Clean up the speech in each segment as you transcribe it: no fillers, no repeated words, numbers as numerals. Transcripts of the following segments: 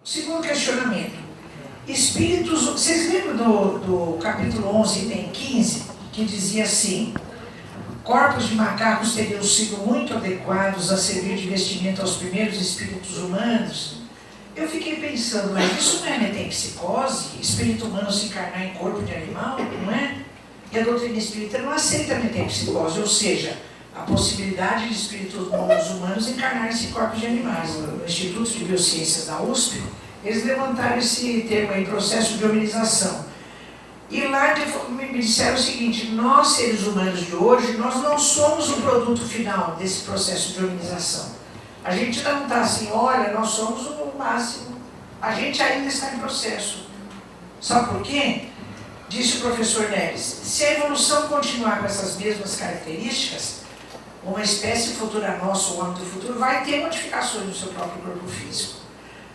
Segundo questionamento. Espíritos... Vocês lembram do capítulo 11, item 15, que dizia assim: corpos de macacos teriam sido muito adequados a servir de vestimenta aos primeiros espíritos humanos? Eu fiquei pensando, mas isso não é metempsicose? Espírito humano se encarnar em corpo de animal, não é? E a doutrina espírita não aceita a metempsicose, ou seja, a possibilidade de espíritos humanos encarnarem-se em corpos de animais. No Instituto de Biociências da USP, eles levantaram esse termo aí, processo de hominização. E lá me disseram o seguinte: nós, seres humanos de hoje, nós não somos o produto final desse processo de hominização. A gente não está assim, olha, nós somos o máximo. A gente ainda está em processo. Sabe por quê? Disse o professor Neres: se a evolução continuar com essas mesmas características, uma espécie futura nossa, o homem do futuro, vai ter modificações no seu próprio corpo físico.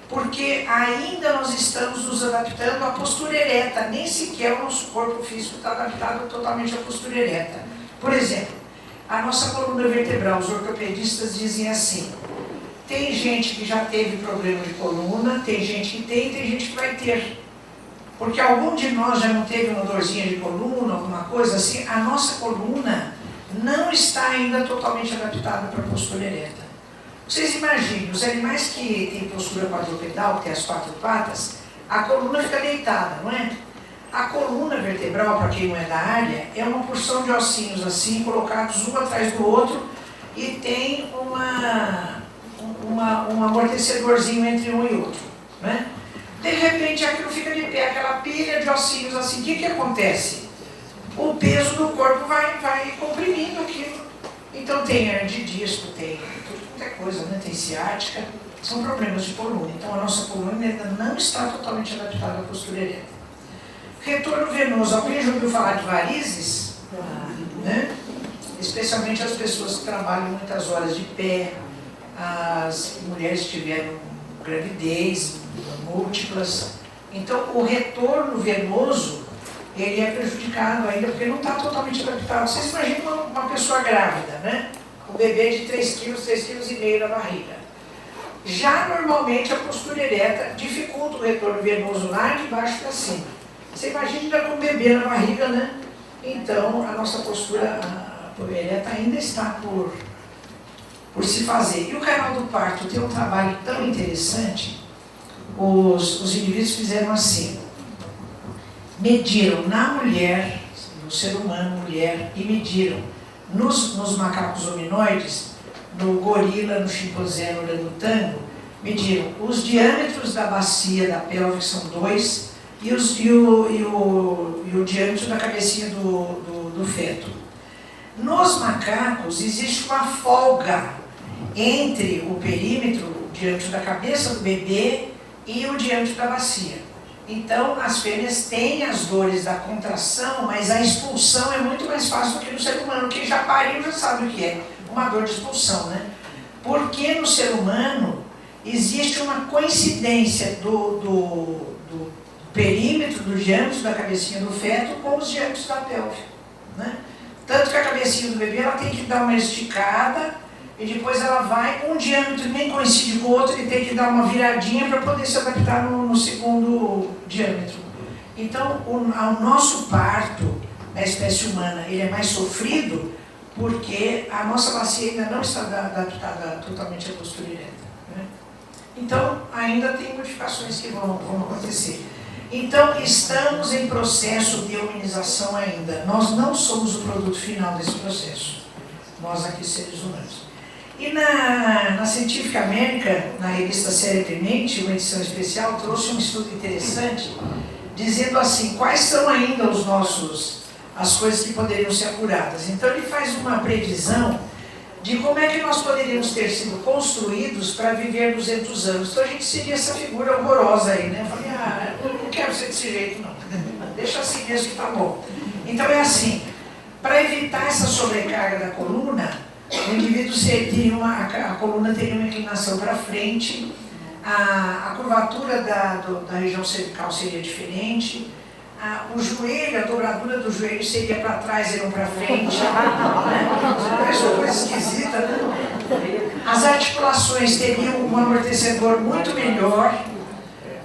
Porque ainda nós estamos nos adaptando à postura ereta, nem sequer o nosso corpo físico está adaptado totalmente à postura ereta. Por exemplo, a nossa coluna vertebral, os ortopedistas dizem assim: tem gente que já teve problema de coluna, tem gente que tem gente que vai ter. Porque algum de nós já não teve uma dorzinha de coluna, alguma coisa assim, a nossa coluna não está ainda totalmente adaptada para a postura ereta. Vocês imaginem, os animais que têm postura quadrupedal, que tem as quatro patas, a coluna fica deitada, não é? A coluna vertebral, para quem não é da área, é uma porção de ossinhos assim, colocados um atrás do outro, e tem um amortecedorzinho entre um e outro, né? De repente aquilo fica de pé, aquela pilha de ossinhos assim. O que acontece? O peso do corpo vai comprimindo aquilo. Então tem hernia de disco, tem muita coisa, né? Tem ciática, são problemas de coluna. Então a nossa coluna ainda não está totalmente adaptada à postura ereta. Retorno venoso. Alguém já ouviu falar de varizes? Né? Especialmente as pessoas que trabalham muitas horas de pé, as mulheres que tiveram gravidez múltiplas. Então o retorno venoso, ele é prejudicado ainda porque não está totalmente adaptado. Vocês imaginam uma pessoa grávida, né? Um bebê de 3 kg, 3,5 kg na barriga. Já normalmente a postura ereta dificulta o retorno venoso lá de baixo para cima. Você imagina com um bebê na barriga, né? Então a nossa postura ereta ainda está por se fazer. E o canal do parto tem um trabalho tão interessante. Os indivíduos fizeram assim: mediram na mulher, no ser humano, mulher, e mediram nos macacos hominoides, no gorila, no chimpanzé, no orangotango, mediram os diâmetros da bacia da pelve, que são 2, e o diâmetro da cabecinha do feto. Nos macacos existe uma folga entre o perímetro, o diâmetro da cabeça do bebê e o diâmetro da bacia. Então, as fêmeas têm as dores da contração, mas a expulsão é muito mais fácil do que no ser humano. Quem já pariu já sabe o que é uma dor de expulsão, né? Porque no ser humano existe uma coincidência do perímetro, do diâmetro da cabecinha do feto com os diâmetros da pelve, né? Tanto que a cabecinha do bebê ela tem que dar uma esticada e depois ela vai, um diâmetro nem coincide com o outro, ele tem que dar uma viradinha para poder se adaptar no segundo diâmetro. Então, o nosso parto, na espécie humana, ele é mais sofrido porque a nossa bacia ainda não está adaptada totalmente à postura ereta, né? Então, ainda tem modificações que vão acontecer. Então, estamos em processo de humanização ainda. Nós não somos o produto final desse processo. Nós aqui, seres humanos. E na Científica América, na revista Série Tenente, uma edição especial, trouxe um estudo interessante, dizendo assim, quais são ainda as coisas que poderiam ser apuradas. Então ele faz uma previsão de como é que nós poderíamos ter sido construídos para viver 200 anos. Então a gente seria essa figura horrorosa aí, né? Eu falei, eu não quero ser desse jeito não, deixa assim mesmo que tá bom. Então é assim, para evitar essa sobrecarga da coluna, o indivíduo a coluna teria uma inclinação para frente, a curvatura da região cervical seria diferente, o joelho, a dobradura do joelho seria para trás e não para frente, né? Parece uma coisa esquisita, né? As articulações teriam um amortecedor muito melhor,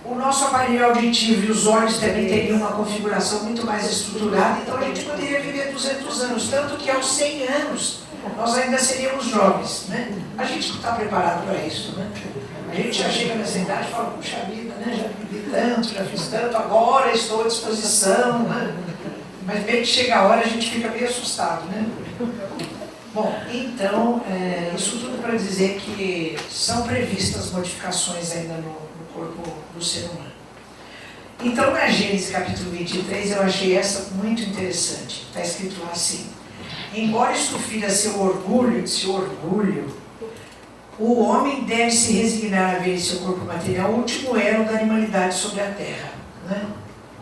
o nosso aparelho auditivo e os olhos também teriam uma configuração muito mais estruturada, então a gente poderia viver 200 anos, tanto que aos 100 anos nós ainda seríamos jovens, né? A gente não está preparado para isso, né? A gente já chega nessa idade e fala, puxa vida, né? Já vivi tanto, já fiz tanto, agora estou à disposição, né? Mas bem que chega a hora a gente fica meio assustado, né? Bom, então, isso tudo para dizer que são previstas modificações ainda no corpo do ser humano. Então, na Gênesis capítulo 23, eu achei essa muito interessante. Está escrito lá assim: embora isto fira seu orgulho, o homem deve se resignar a ver em seu corpo material o último elo da animalidade sobre a terra. Né?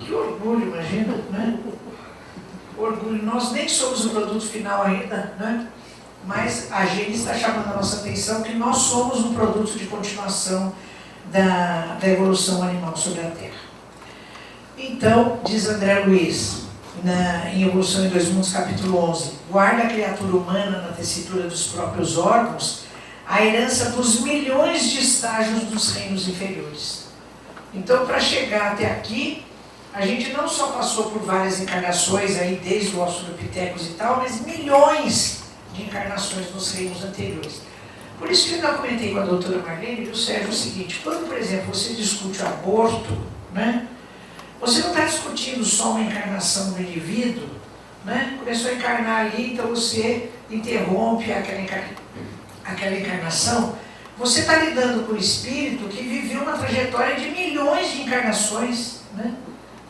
Que orgulho, imagina, né? Orgulho. Nós nem somos o produto final ainda, né? Mas a Gênesis está chamando a nossa atenção que nós somos um produto de continuação da evolução animal sobre a Terra. Então, diz André Luiz, em Evolução em Dois Mundos, capítulo 11, guarda a criatura humana na tessitura dos próprios órgãos a herança dos milhões de estágios dos reinos inferiores. Então, para chegar até aqui, a gente não só passou por várias encarnações, aí, desde o Australopithecus e tal, mas milhões de encarnações nos reinos anteriores. Por isso que eu ainda comentei com a doutora Marlene e o Sérgio o seguinte: quando, por exemplo, você discute o aborto, né, você não está discutindo só uma encarnação do indivíduo, né, começou a encarnar ali, então você interrompe aquela encarnação, você está lidando com o espírito que viveu uma trajetória de milhões de encarnações, né?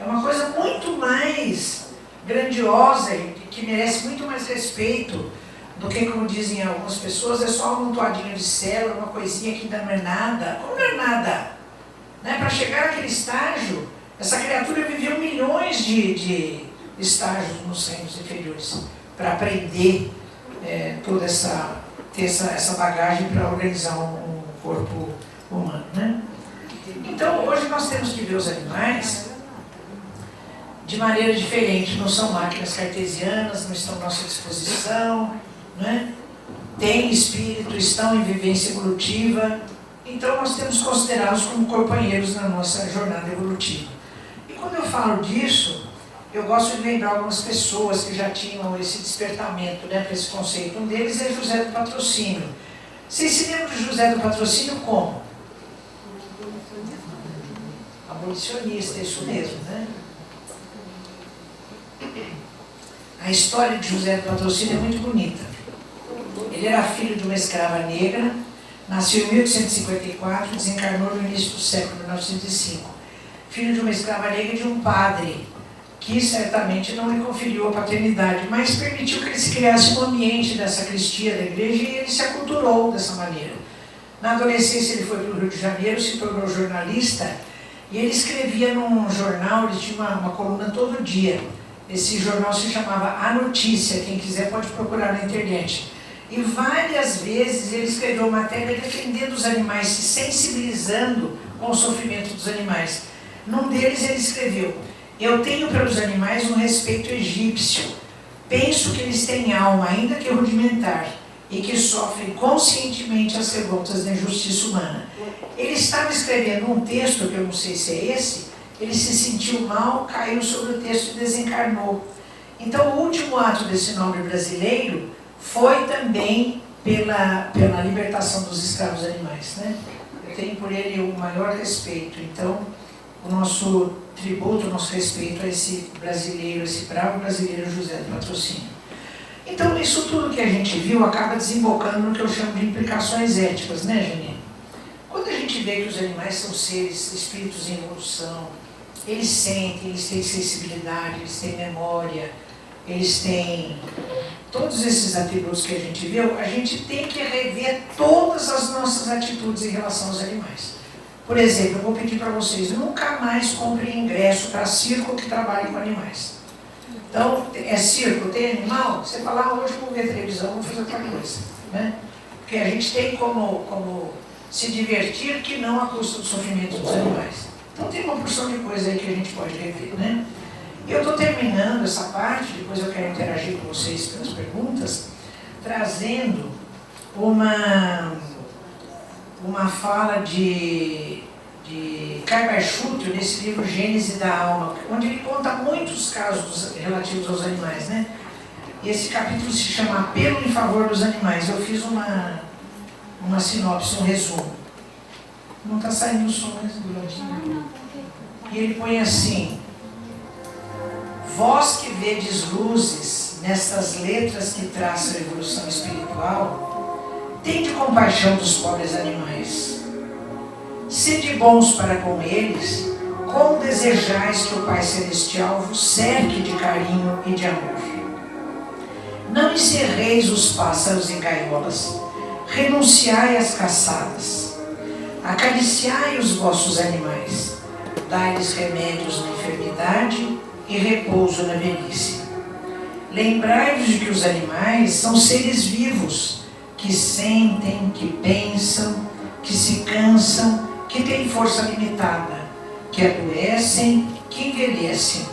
É uma coisa muito mais grandiosa e que merece muito mais respeito do que, como dizem algumas pessoas, é só um amontoadinho de célula, uma coisinha que ainda não é nada. Como não é nada? Né? Para chegar naquele estágio, essa criatura viveu milhões de estágios nos reinos inferiores para aprender toda ter essa bagagem para organizar um corpo humano. Né? Então, hoje nós temos que ver os animais de maneira diferente. Não são máquinas cartesianas, não estão à nossa disposição, né? Têm espírito, estão em vivência evolutiva, então nós temos que considerá-los como companheiros na nossa jornada evolutiva. E quando eu falo disso, eu gosto de lembrar algumas pessoas que já tinham esse despertamento, né, para esse conceito. Um deles é José do Patrocínio. Vocês se lembram de José do Patrocínio como? Abolicionista, isso mesmo, né? A história de José do Patrocínio é muito bonita. Ele era filho de uma escrava negra, nasceu em 1854 e desencarnou no início do século, 1905. Filho de uma escrava negra e de um padre, que certamente não lhe conferiu a paternidade, mas permitiu que ele se criasse um ambiente da sacristia da igreja e ele se aculturou dessa maneira. Na adolescência ele foi para o Rio de Janeiro, se tornou jornalista, e ele escrevia num jornal, ele tinha uma coluna todo dia. Esse jornal se chamava A Notícia, quem quiser pode procurar na internet. E várias vezes ele escreveu matéria defendendo os animais, se sensibilizando com o sofrimento dos animais. Num deles ele escreveu: eu tenho pelos animais um respeito egípcio. Penso que eles têm alma, ainda que rudimentar, e que sofrem conscientemente as revoltas da injustiça humana. Ele estava escrevendo um texto, que eu não sei se é esse, ele se sentiu mal, caiu sobre o texto e desencarnou. Então o último ato desse nobre brasileiro foi também pela libertação dos escravos animais, né? Eu tenho por ele o maior respeito. Então, o nosso tributo, o nosso respeito a esse brasileiro, esse bravo brasileiro José do Patrocínio. Então, isso tudo que a gente viu acaba desembocando no que eu chamo de implicações éticas, né, Janine? Quando a gente vê que os animais são seres, espíritos em evolução, eles sentem, eles têm sensibilidade, eles têm memória, eles têm todos esses atributos que a gente viu, a gente tem que rever todas as nossas atitudes em relação aos animais. Por exemplo, eu vou pedir para vocês, nunca mais comprem ingresso para circo que trabalhe com animais. Então, é circo, tem animal? Você fala, hoje vou ver televisão, vou fazer outra coisa. Né? Porque a gente tem como se divertir que não à custa do sofrimento dos animais. Então tem uma porção de coisa aí que a gente pode rever, né? E eu estou terminando essa parte, depois eu quero interagir com vocês pelas perguntas, trazendo uma fala de de Carver-Schutt, nesse livro Gênese da Alma, onde ele conta muitos casos relativos aos animais, né? E esse capítulo se chama Apelo em Favor dos Animais. Eu fiz uma sinopse, um resumo. Não está saindo o som, mas do ladinho. E ele põe assim: vós que vedes luzes nestas letras que traçam a evolução espiritual, tende compaixão dos pobres animais. Sede bons para com eles, como desejais que o Pai Celestial vos cerque de carinho e de amor. Não encerreis os pássaros em gaiolas, renunciai às caçadas, acariciai os vossos animais, dai-lhes remédios na enfermidade e repouso na velhice. Lembrai-vos de que os animais são seres vivos, que sentem, que pensam, que se cansam, que têm força limitada, que adoecem, que envelhecem.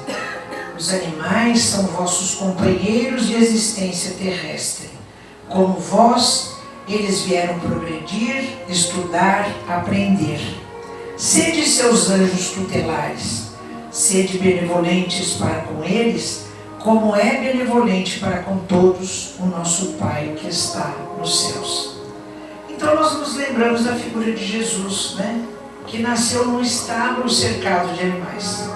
Os animais são vossos companheiros de existência terrestre. Como vós, eles vieram progredir, estudar, aprender. Sede seus anjos tutelares, sede benevolentes para com eles, como é benevolente para com todos o nosso Pai que está nos céus. Então nós nos lembramos da figura de Jesus, né? Que nasceu num estábulo cercado de animais.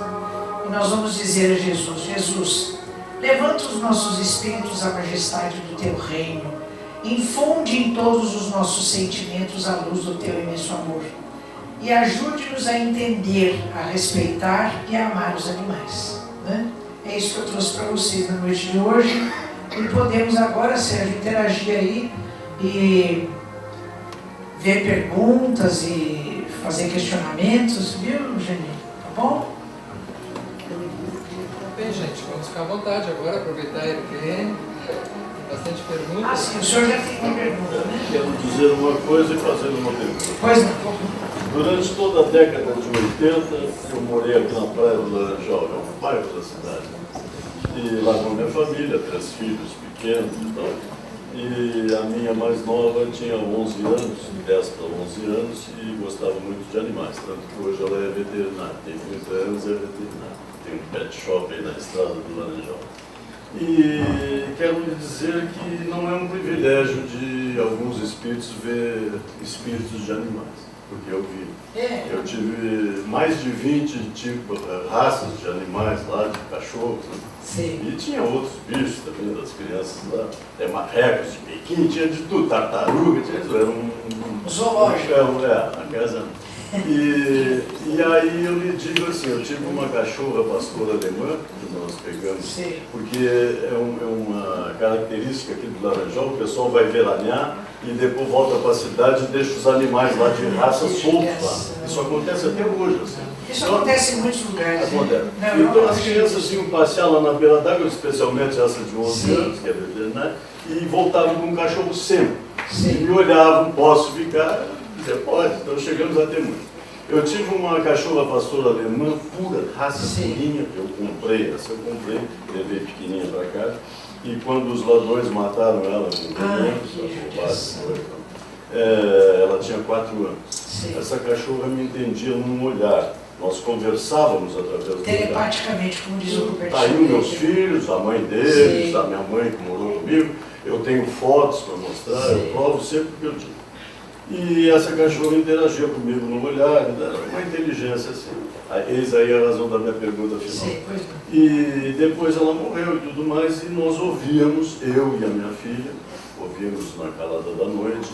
E nós vamos dizer a Jesus: Jesus, levanta os nossos espíritos à majestade do teu reino, infunde em todos os nossos sentimentos a luz do teu imenso amor e ajude-nos a entender, a respeitar e a amar os animais, né? É isso que eu trouxe para vocês na noite de hoje. E podemos agora, Sérgio, interagir aí e ver perguntas e fazer questionamentos, viu, Janine? Tá bom? Bem, gente, vamos ficar à vontade agora, aproveitar a RPM. Bastante perguntas. Ah, sim, o senhor já tem uma pergunta, né? Quero dizer uma coisa e fazer uma pergunta. Pois não. Durante toda a década de 80, eu morei aqui na Praia do Laranjal, é um bairro da cidade. E lá com a minha família, 3 filhos pequenos e tal. E a minha mais nova tinha 11 anos, 10 para 11 anos, e gostava muito de animais. Tanto que hoje ela é veterinária, tem 30 anos e é veterinária. Tem um pet shop aí na estrada do Laranjal. E quero lhe dizer que não é um privilégio de alguns espíritos ver espíritos de animais, porque eu vi. Eu tive mais de 20 raças de animais lá, de cachorros, né? Sim. E tinha outros bichos também, das crianças lá, até marrecos de Pequim, tinha de tudo, tartaruga, era um zoológico. A casa. E aí eu lhe digo assim, eu tive uma cachorra pastora alemã, que nós pegamos, Sim. porque é uma característica aqui do Laranjal, o pessoal vai veranear e depois volta para a cidade e deixa os animais lá de raça soltos lá. Isso acontece até hoje, assim. Isso acontece em muitos lugares. Acontece. Né? Então as crianças iam passear lá na beira d'água, especialmente essa de 11 anos, que é veterinária, e voltavam com um cachorro sempre. Sim. E me olhavam, posso ficar? Dizia, pode. Então chegamos a ter muito. Eu tive uma cachorra pastora alemã pura, raça purinha, eu comprei, levei pequenininha para casa, e quando os ladrões mataram ela ela tinha 4 anos. Sim. Essa cachorra me entendia num olhar. Nós conversávamos através do telepaticamente, como diz o Roberto. Tá aí os meus filhos, a mãe deles, sim, a minha mãe que morou comigo, eu tenho fotos para mostrar, sim, eu provo sempre o que eu digo. E essa cachorra interagia comigo no olhar, uma inteligência assim. Eis aí a razão da minha pergunta final. Sim, pois não. E depois ela morreu e tudo mais, e nós ouvíamos, eu e a minha filha, ouvíamos na calada da noite,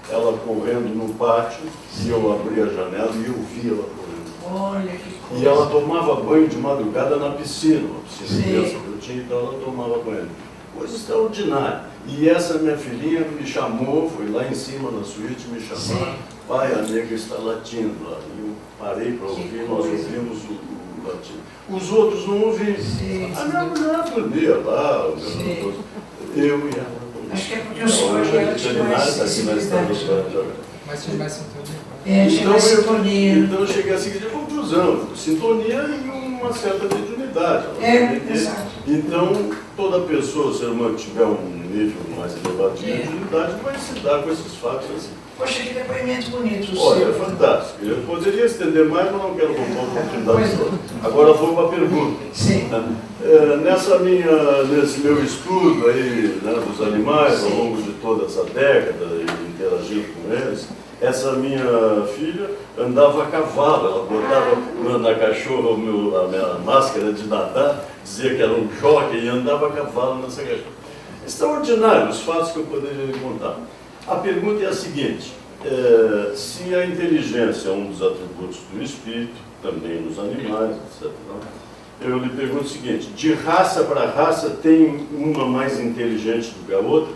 ela correndo no pátio, sim, e eu abria a janela e eu via ela correndo. Olha que coisa. E ela tomava banho de madrugada na piscina, uma piscina sim, imensa que eu tinha, então ela tomava banho. Coisa extraordinária. E essa minha filhinha me chamou, foi lá em cima na suíte me chamar, sim, pai, a nega está latindo lá. E eu parei para ouvir, nós ouvimos o latido. Os outros não ouviam. Sim, a minha mulher dormia lá, eu e ela. Acho que é porque o senhor já tinha mais sensibilidade. Mas tinha mais sintonia. Tinha mais sintonia. Então eu cheguei à seguinte conclusão, sintonia e uma certa mediunidade. Exato. Então, toda pessoa, se o ser humano tiver um nível mais elevado de mediunidade, vai se dar com esses fatos assim. Poxa, que depoimento bonito. Olha, é fantástico. Eu poderia estender mais, mas não quero roubar a oportunidade toda. Agora vou para a pergunta. Sim. Nesse meu estudo aí, né, dos animais, ao longo de toda essa década, e interagindo com eles, essa minha filha andava a cavalo, ela botava na cachorra a minha máscara de nadar, dizia que era um jockey e andava a cavalo nessa cachorra. Extraordinário os fatos que eu poderia lhe contar. A pergunta é a seguinte: se a inteligência é um dos atributos do espírito, também nos animais, etc., eu lhe pergunto o seguinte: de raça para raça, tem uma mais inteligente do que a outra?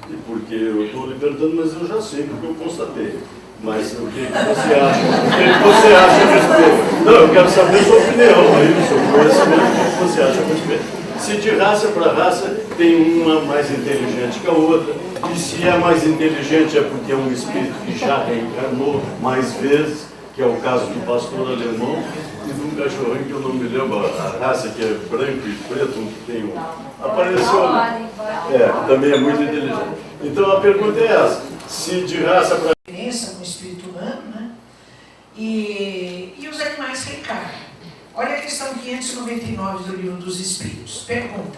E porque eu estou lhe perguntando, mas eu já sei, porque eu constatei. Mas o que você acha? O que você acha a respeito? Não, eu quero saber a sua opinião, aí, o seu conhecimento, o que você acha a respeito? Se de raça para raça tem uma mais inteligente que a outra, e se é mais inteligente é porque é um espírito que já reencarnou mais vezes, que é o caso do pastor alemão, e de um cachorrinho que eu não me lembro a raça, que é branco e preto, que tem um... Apareceu ali. Também é muito inteligente. Então a pergunta é essa: se de raça para... diferença com o espírito humano, né? E os animais reencarnam. Olha a questão 599 do Livro dos Espíritos. Pergunta: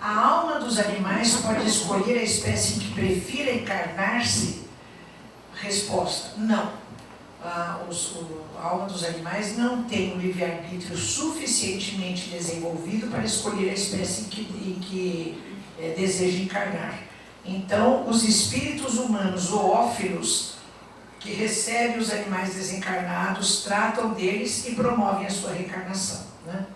a alma dos animais pode escolher a espécie em que prefira encarnar-se? Resposta: não. A alma dos animais não tem o livre-arbítrio suficientemente desenvolvido para escolher a espécie em que deseja encarnar. Então, os espíritos humanos zoófilos, que recebem os animais desencarnados, tratam deles e promovem a sua reencarnação, né?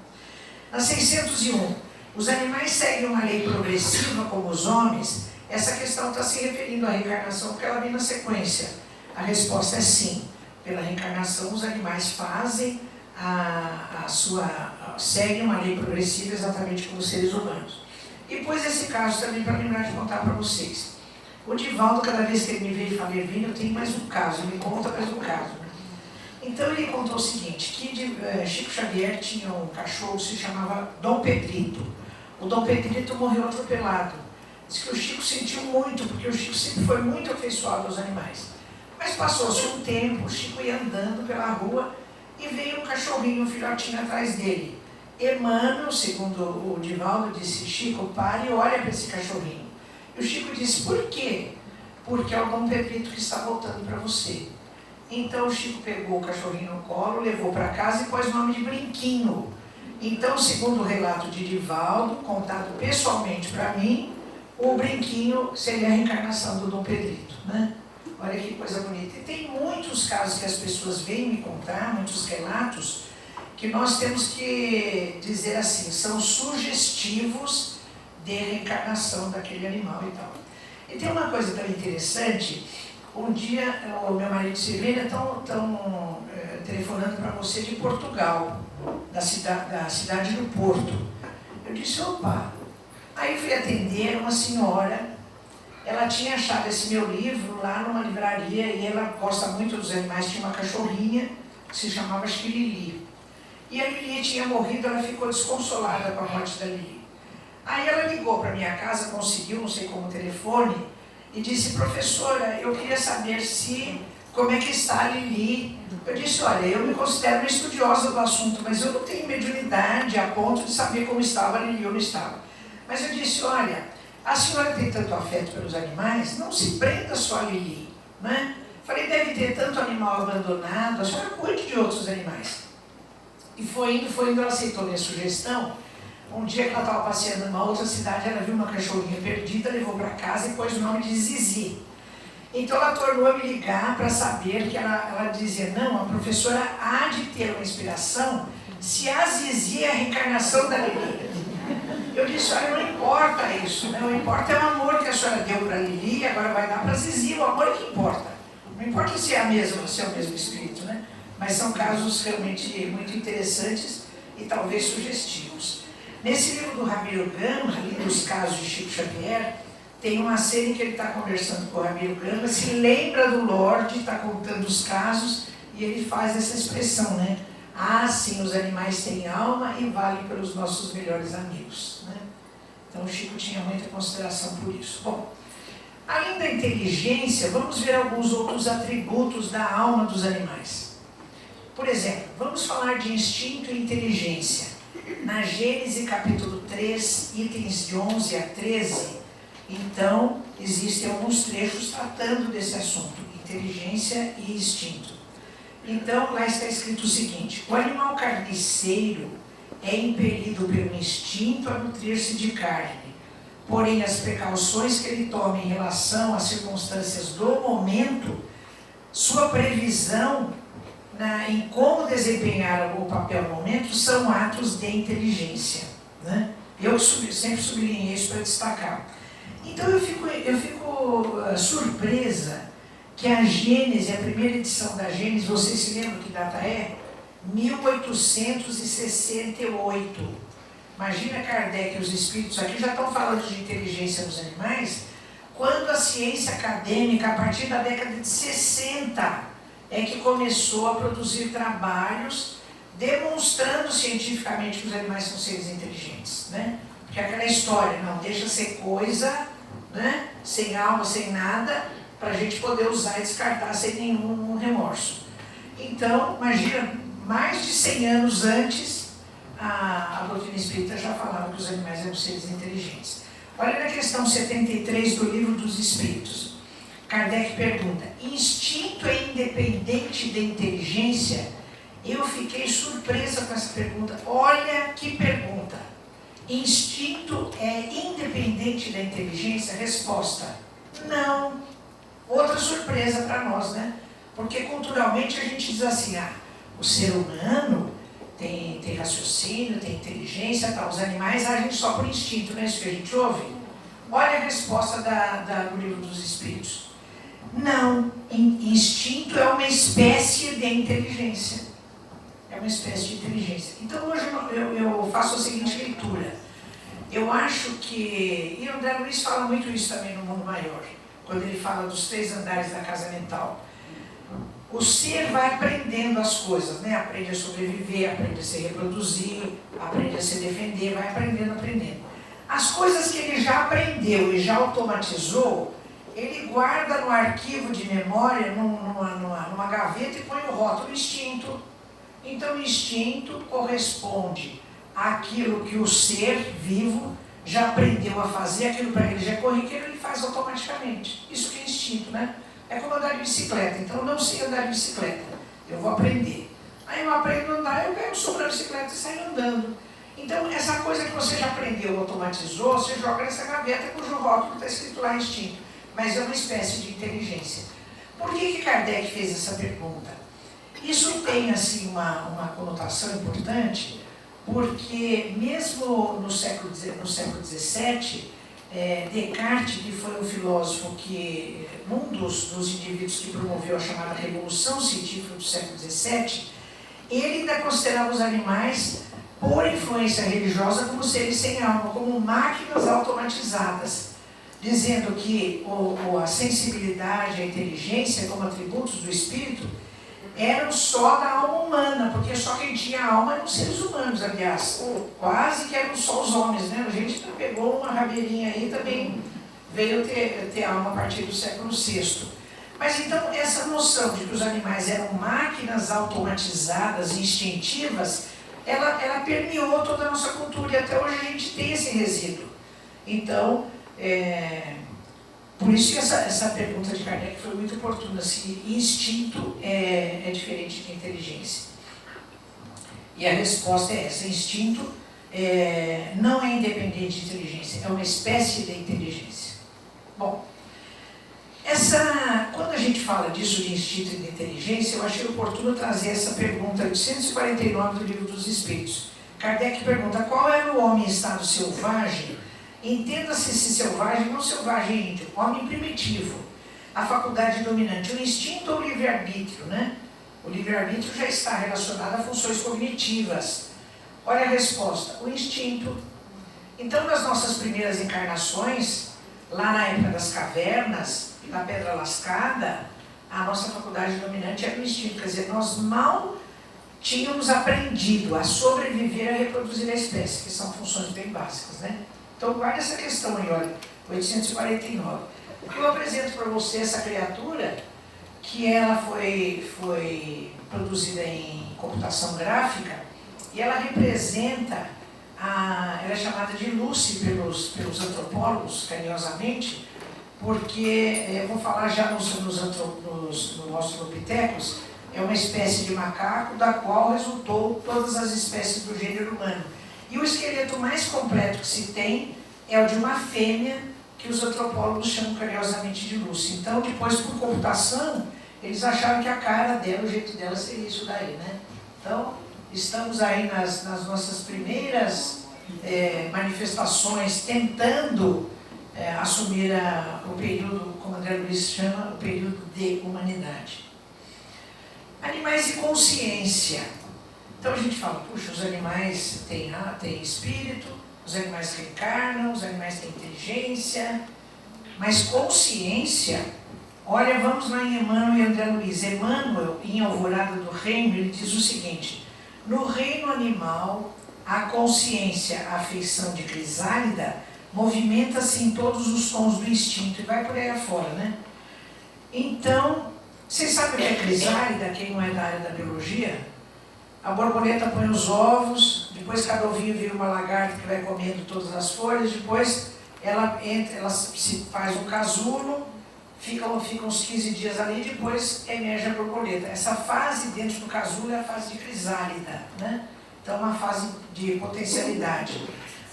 Na 601, os animais seguem uma lei progressiva como os homens? Essa questão está se referindo à reencarnação porque ela vem na sequência. A resposta é sim. Pela reencarnação, os animais fazem seguem uma lei progressiva exatamente como os seres humanos. E pus esse caso também para lembrar de contar para vocês. O Divaldo, cada vez que ele me veio e fala: Ervino, eu tenho mais um caso, ele me conta mais um caso, né? Então ele contou o seguinte, que Chico Xavier tinha um cachorro que se chamava Dom Pedrito. O Dom Pedrito morreu atropelado. Diz que o Chico sentiu muito, porque o Chico sempre foi muito afeiçoado aos animais. Mas passou-se um tempo, o Chico ia andando pela rua e veio um cachorrinho, um filhotinho atrás dele. Emmanuel, segundo o Divaldo, disse: Chico, pare e olha para esse cachorrinho. E o Chico disse: por quê? Porque é o Dom Pedrito que está voltando para você. Então o Chico pegou o cachorrinho no colo, levou para casa e pôs o nome de Brinquinho. Então, segundo o relato de Divaldo, contado pessoalmente para mim, o Brinquinho seria a reencarnação do Dom Pedrito, né? Olha que coisa bonita. E tem muitos casos que as pessoas vêm me contar, muitos relatos, que nós temos que dizer assim, são sugestivos de reencarnação daquele animal e tal. E tem uma coisa também interessante. Um dia, o meu marido e Silvina estão telefonando para você de Portugal, da cidade do Porto. Eu disse: opa. Aí fui atender uma senhora. Ela tinha achado esse meu livro lá numa livraria e ela gosta muito dos animais. Tinha uma cachorrinha que se chamava Lili. E a Lili tinha morrido, ela ficou desconsolada com a morte da Lili. Aí ela ligou para minha casa, conseguiu, não sei como, telefone, e disse: professora, eu queria saber como é que está a Lili. Eu disse: olha, eu me considero uma estudiosa do assunto, mas eu não tenho mediunidade a ponto de saber como estava a Lili ou não estava. Mas eu disse: olha, a senhora tem tanto afeto pelos animais, não se prenda só a Lili, né? Falei: deve ter tanto animal abandonado, a senhora cuide de outros animais. E foi indo, ela aceitou minha sugestão. Um dia que ela estava passeando numa outra cidade, ela viu uma cachorrinha perdida, levou para casa e pôs o nome de Zizi. Então ela tornou a me ligar para saber que ela dizia: não, a professora há de ter uma inspiração se a Zizi é a reencarnação da Lili. Eu disse: olha, não importa isso, né? O importa é o amor que a senhora deu para a Lili e agora vai dar para a Zizi, o amor é que importa. Não importa se é o mesmo espírito, né? Mas são casos realmente muito interessantes e talvez sugestivos. Nesse livro do Ramiro Gama, ali dos casos de Chico Xavier, tem uma cena em que ele está conversando com o Ramiro Gama, se lembra do Lorde, está contando os casos, e ele faz essa expressão, né? Ah, sim, os animais têm alma e valem pelos nossos melhores amigos, né? Então o Chico tinha muita consideração por isso. Bom, Além da inteligência, vamos ver alguns outros atributos da alma dos animais. Por exemplo, vamos falar de instinto e inteligência. Na Gênesis capítulo 3, itens de 11 a 13, então, existem alguns trechos tratando desse assunto, inteligência e instinto. Então, lá está escrito o seguinte: o animal carniceiro é impelido pelo instinto a nutrir-se de carne, porém as precauções que ele toma em relação às circunstâncias do momento, sua previsão em como desempenhar o papel no momento, são atos de inteligência, né? Eu sempre sublinhei isso para destacar. Então eu fico surpresa que a Gênesis, a primeira edição da Gênesis, vocês se lembram que data é? 1868. Imagina Kardec e os espíritos aqui já estão falando de inteligência dos animais, quando a ciência acadêmica, a partir da década de 60, é que começou a produzir trabalhos demonstrando cientificamente que os animais são seres inteligentes, né? Porque aquela história, não, deixa ser coisa, né? Sem alma, sem nada, para a gente poder usar e descartar sem nenhum remorso. Então, imagina, mais de 100 anos antes, a doutrina espírita já falava que os animais eram seres inteligentes. Olha na questão 73 do Livro dos Espíritos. Kardec pergunta: instinto é independente da inteligência? Eu fiquei surpresa com essa pergunta. Olha que pergunta. Instinto é independente da inteligência? Resposta: não. Outra surpresa para nós, né? Porque culturalmente a gente diz assim, o ser humano tem raciocínio, tem inteligência, tá? Os animais agem só por instinto, não é isso que a gente ouve? Olha a resposta do Livro dos Espíritos. Não, instinto é uma espécie de inteligência. É uma espécie de inteligência. Então hoje eu faço a seguinte leitura. Eu acho que, e o André Luiz fala muito isso também no Mundo Maior, quando ele fala dos 3 andares da casa mental. O ser vai aprendendo as coisas, né? Aprende a sobreviver, aprende a se reproduzir, aprende a se defender, vai aprendendo. As coisas que ele já aprendeu e já automatizou, ele guarda no arquivo de memória, numa gaveta e põe o rótulo instinto. Então o instinto corresponde àquilo que o ser vivo já aprendeu a fazer, aquilo para ele já é corriqueiro, ele faz automaticamente. Isso que é instinto, né? É como andar de bicicleta. Então eu não sei andar de bicicleta, eu vou aprender. Aí eu aprendo a andar, eu pego sobre a bicicleta e saio andando. Então essa coisa que você já aprendeu, automatizou, você joga nessa gaveta cujo rótulo está escrito lá instinto. Mas é uma espécie de inteligência. Por que Kardec fez essa pergunta? Isso tem assim uma conotação importante, porque mesmo no século XVII, Descartes, que foi um filósofo que, um dos indivíduos que promoveu a chamada Revolução Científica do século XVII, ele ainda considerava os animais, por influência religiosa, como seres sem alma, como máquinas automatizadas, dizendo que a sensibilidade, a inteligência, como atributos do espírito, eram só da alma humana, porque só quem tinha alma eram os seres humanos, aliás, quase que eram só os homens, né? A gente pegou uma rabeirinha aí, também veio ter alma a partir do século VI. Mas então, essa noção de que os animais eram máquinas automatizadas, instintivas, ela permeou toda a nossa cultura, e até hoje a gente tem esse resíduo. Então, por isso que essa pergunta de Kardec foi muito oportuna, se instinto é diferente de inteligência. E a resposta é essa: instinto não é independente de inteligência, é uma espécie de inteligência. Bom, quando a gente fala disso de instinto e de inteligência, eu achei oportuno trazer essa pergunta 849 do Livro dos Espíritos. Kardec pergunta: qual era o homem em estado selvagem? Entenda-se esse selvagem, não selvagem íntimo, homem primitivo, a faculdade dominante, o instinto ou o livre-arbítrio, né? O livre-arbítrio já está relacionado a funções cognitivas. Olha a resposta: o instinto. Então, nas nossas primeiras encarnações, lá na época das cavernas, na Pedra Lascada, a nossa faculdade dominante era o instinto, quer dizer, nós mal tínhamos aprendido a sobreviver e a reproduzir a espécie, que são funções bem básicas, né? Então, guarda essa questão aí, olha, 849. Eu apresento para você essa criatura, que ela foi produzida em computação gráfica, e ela representa, ela é chamada de Lucy pelos antropólogos, carinhosamente, porque, eu vou falar já nos Australopithecus, é uma espécie de macaco da qual resultou todas as espécies do gênero humano. E o esqueleto mais completo que se tem é o de uma fêmea, que os antropólogos chamam carinhosamente de Lucy. Então, depois, por computação, eles acharam que a cara dela, o jeito dela seria isso daí, né? Então, estamos aí nas nossas primeiras manifestações, tentando assumir o período, como André Luiz chama, o período de humanidade. Animais e consciência. Então a gente fala, puxa, os animais têm espírito, os animais reencarnam, os animais têm inteligência, mas consciência, olha, vamos lá em Emmanuel e André Luiz. Emmanuel, em Alvorada do Reino, ele diz o seguinte: no reino animal, a consciência, a afeição de crisálida, movimenta-se em todos os tons do instinto e vai por aí afora, né? Então, vocês sabem o que é crisálida, quem não é da área da biologia? A borboleta põe os ovos, depois cada ovinho vira uma lagarta que vai comendo todas as folhas, depois ela se faz um casulo, fica uns 15 dias ali, depois emerge a borboleta. Essa fase dentro do casulo é a fase de crisálida, né? Então, uma fase de potencialidade.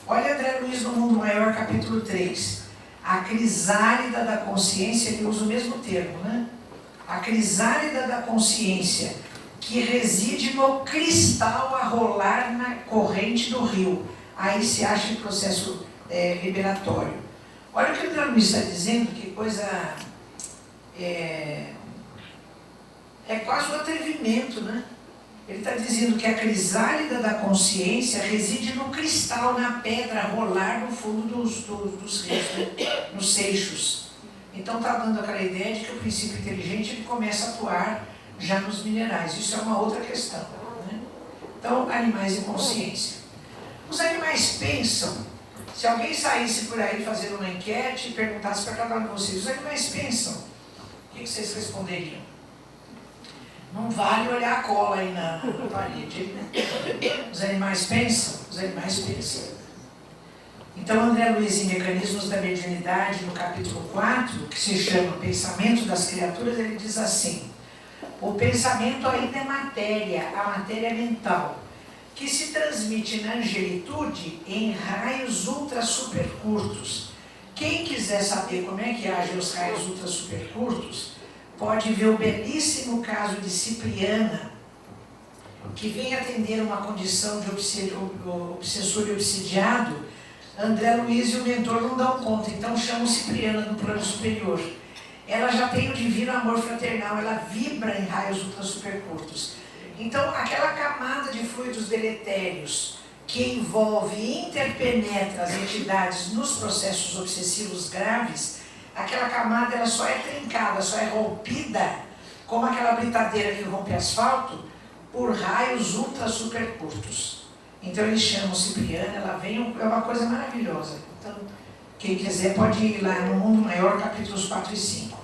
Olha André Luiz no Mundo Maior, capítulo 3. A crisálida da consciência, ele usa o mesmo termo, né? A crisálida da consciência, que reside no cristal a rolar na corrente do rio. Aí se acha em processo liberatório. Olha o que o André Luiz está dizendo, que coisa... É quase um atrevimento, né? Ele está dizendo que a crisálida da consciência reside no cristal, na pedra, a rolar no fundo dos rios, né? Nos seixos. Então está dando aquela ideia de que o princípio inteligente ele começa a atuar já nos minerais. Isso é uma outra questão, né? Então, animais e consciência. Os animais pensam. Se alguém saísse por aí fazendo uma enquete e perguntasse para cada um de vocês, os animais pensam, o que vocês responderiam? Não vale olhar a cola aí na parede, né? Os animais pensam? Os animais pensam. Então, André Luiz, em Mecanismos da Mediunidade, no capítulo 4, que se chama Pensamento das Criaturas, ele diz assim: o pensamento ainda é matéria, a matéria mental, que se transmite na angelitude em raios ultra super curtos. Quem quiser saber como é que agem os raios ultra super curtos, pode ver o belíssimo caso de Cipriana, que vem atender uma condição de obsessor e obsidiado. André Luiz e o mentor não dão conta, então chamam Cipriana no plano superior. Ela já tem o divino amor fraternal, ela vibra em raios ultra super curtos. Então, aquela camada de fluidos deletérios que envolve e interpenetra as entidades nos processos obsessivos graves, aquela camada ela só é trincada, só é rompida, como aquela britadeira que rompe asfalto, por raios ultra super curtos. Então eles chamam Cipriana, ela vem, é uma coisa maravilhosa. Então, quem quiser pode ir lá no Mundo Maior, capítulos 4 e 5.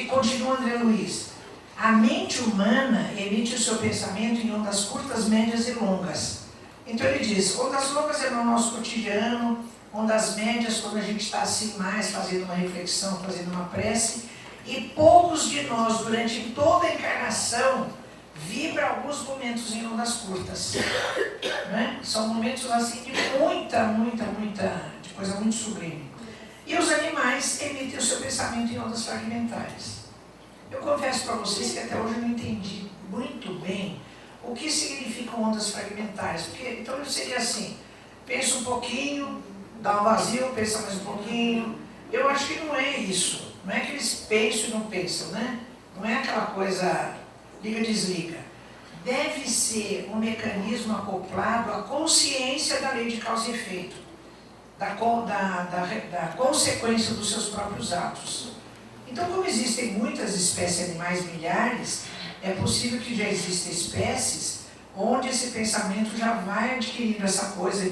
Continua André Luiz. A mente humana emite o seu pensamento em ondas curtas, médias e longas. Então ele diz, ondas longas é no nosso cotidiano, ondas médias quando a gente está assim mais fazendo uma reflexão, fazendo uma prece, e poucos de nós durante toda a encarnação vibra alguns momentos em ondas curtas, né? São momentos assim de muita, de coisa muito sublime. E os animais emitem o seu pensamento em ondas fragmentares. Eu confesso para vocês que até hoje eu não entendi muito bem o que significam ondas fragmentares, porque então seria assim, pensa um pouquinho, dá um vazio, pensa mais um pouquinho. Eu acho que não é isso, não é que eles pensam e não pensam, né? Não é aquela coisa liga e desliga. Deve ser um mecanismo acoplado à consciência da lei de causa e efeito, da consequência dos seus próprios atos. Então, como existem muitas espécies animais, milhares, é possível que já existam espécies onde esse pensamento já vai adquirindo essa coisa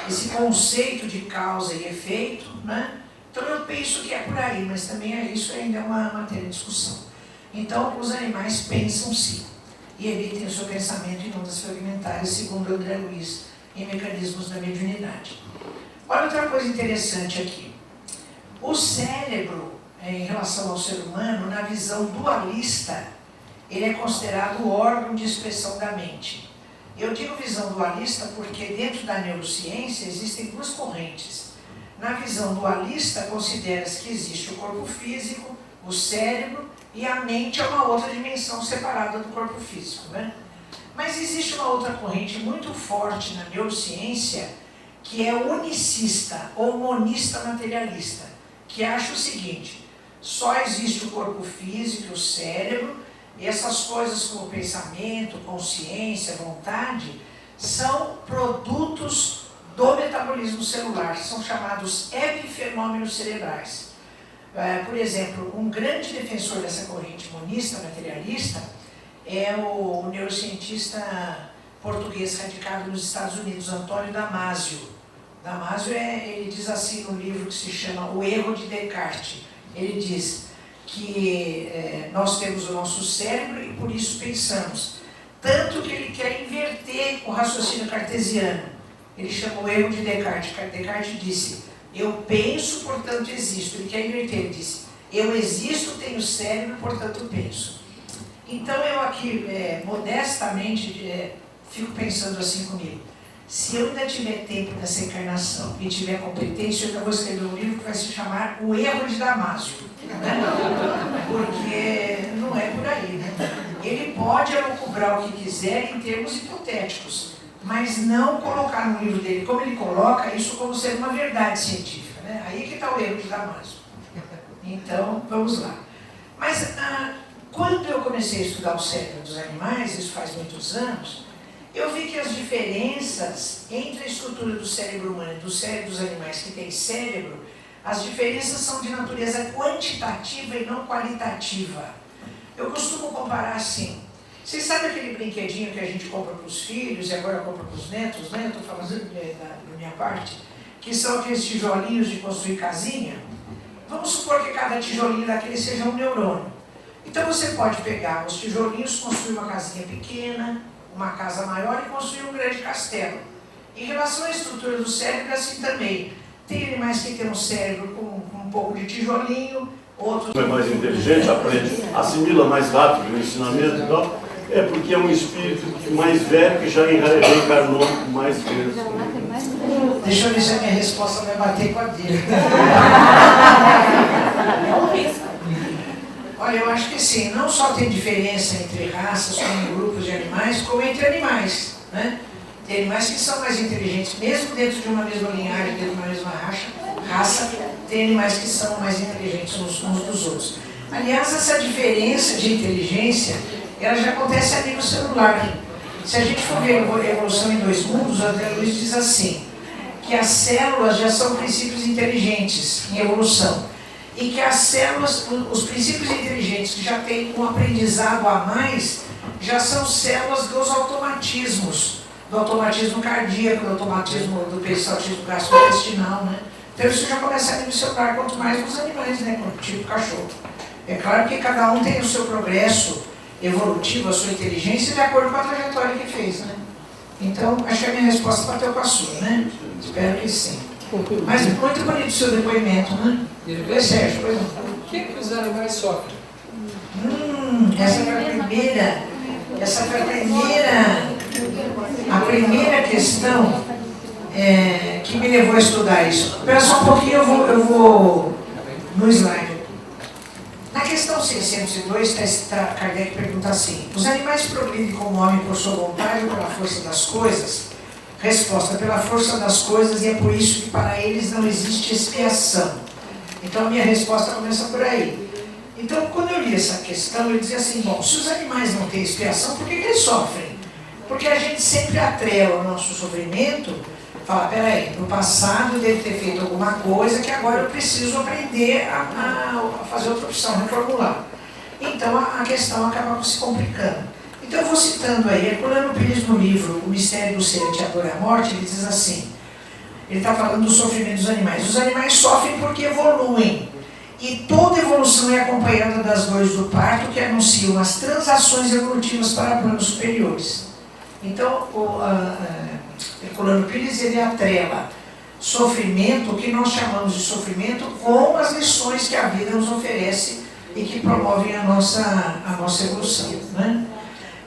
esse conceito de causa e efeito, né? Então eu penso que é por aí, mas também isso ainda é uma matéria de discussão. Então os animais pensam sim, e emitem o seu pensamento em ondas fragmentárias, segundo André Luiz, em Mecanismos da Mediunidade. Olha outra coisa interessante aqui. O cérebro, em relação ao ser humano, na visão dualista, ele é considerado o órgão de expressão da mente. Eu digo visão dualista porque dentro da neurociência existem duas correntes. Na visão dualista, considera-se que existe o corpo físico, o cérebro, e a mente é uma outra dimensão separada do corpo físico, né? Mas existe uma outra corrente muito forte na neurociência, que é unicista ou monista materialista, que acha o seguinte: só existe o corpo físico, o cérebro, e essas coisas como pensamento, consciência, vontade, são produtos do metabolismo celular, são chamados epifenômenos cerebrais. Por exemplo, um grande defensor dessa corrente monista materialista é o neurocientista português radicado nos Estados Unidos, Antônio Damasio. Damasio, ele diz assim no livro que se chama O Erro de Descartes. Ele diz que nós temos o nosso cérebro e por isso pensamos. Tanto que ele quer inverter o raciocínio cartesiano. Ele chama o erro de Descartes. Descartes disse: eu penso, portanto existo. Ele quer inverter, ele disse: eu existo, tenho cérebro, portanto penso. Então eu aqui, modestamente, fico pensando assim comigo: se eu ainda tiver tempo nessa encarnação e tiver competência, eu vou escrever um livro que vai se chamar O Erro de Damasio, né? Porque não é por aí, né? Ele pode elucubrar o que quiser em termos hipotéticos, mas não colocar no livro dele, como ele coloca, isso como ser uma verdade científica, né? Aí que está o erro de Damasio. Então, vamos lá. Mas, quando eu comecei a estudar o cérebro dos animais, isso faz muitos anos, eu vi que as diferenças entre a estrutura do cérebro humano e do cérebro dos animais que têm cérebro, as diferenças são de natureza quantitativa e não qualitativa. Eu costumo comparar assim. Vocês sabem aquele brinquedinho que a gente compra para os filhos e agora compra para os netos, né? Eu estou falando da minha parte, que são aqueles tijolinhos de construir casinha. Vamos supor que cada tijolinho daquele seja um neurônio. Então você pode pegar os tijolinhos, construir uma casinha pequena, uma casa maior e construir um grande castelo. Em relação à estrutura do cérebro, assim também. Tem animais que têm um cérebro com um pouco de tijolinho, outros... É mais inteligente, aprende, assimila mais rápido o ensinamento e tal. É porque é um espírito mais velho que já reencarnou mais vezes. Deixa eu ver se a minha resposta vai bater com a dele. Olha, eu acho que sim, não só tem diferença entre raças, como em grupos de animais, como entre animais, né? Tem animais que são mais inteligentes, mesmo dentro de uma mesma linhagem, dentro de uma mesma raça, tem animais que são mais inteligentes uns dos outros. Aliás, essa diferença de inteligência, ela já acontece a nível celular. Se a gente for ver a evolução em dois mundos, o André Luiz diz assim, que as células já são princípios inteligentes em evolução. E que as células, os princípios inteligentes que já têm um aprendizado a mais, já são células dos automatismos. Do automatismo cardíaco, do automatismo do peristaltismo gastrointestinal, né? Então isso já começa a nível celular, quanto mais nos animais, né? Tipo cachorro. É claro que cada um tem o seu progresso evolutivo, a sua inteligência, de acordo com a trajetória que fez, né? Então, acho que a minha resposta bateu com a sua, né? Espero que sim. Mas muito bonito o seu depoimento, né? Sérgio, pois não. O que é que os animais sofrem? Essa foi a primeira questão que me levou a estudar isso. Espera só um pouquinho, eu vou no slide. Na questão 602, Kardec pergunta assim: os animais progridem como homem por sua vontade ou pela força das coisas? Resposta: pela força das coisas, e é por isso que para eles não existe expiação. Então a minha resposta começa por aí. Então, quando eu li essa questão, eu dizia assim: bom, se os animais não têm expiação, por que eles sofrem? Porque a gente sempre atrela o nosso sofrimento, fala, peraí, no passado eu devo ter feito alguma coisa que agora eu preciso aprender a fazer outra opção, reformular. Então a questão acaba se complicando. Então eu vou citando aí, Herculano Pires no livro O Mistério do Ser e a Dor e a Morte, ele diz assim: ele está falando do sofrimento dos animais. Os animais sofrem porque evoluem. E toda evolução é acompanhada das dores do parto, que anunciam as transações evolutivas para planos superiores. Então, o Herculano Pires, ele atrela sofrimento, o que nós chamamos de sofrimento, com as lições que a vida nos oferece e que promovem a nossa evolução, né?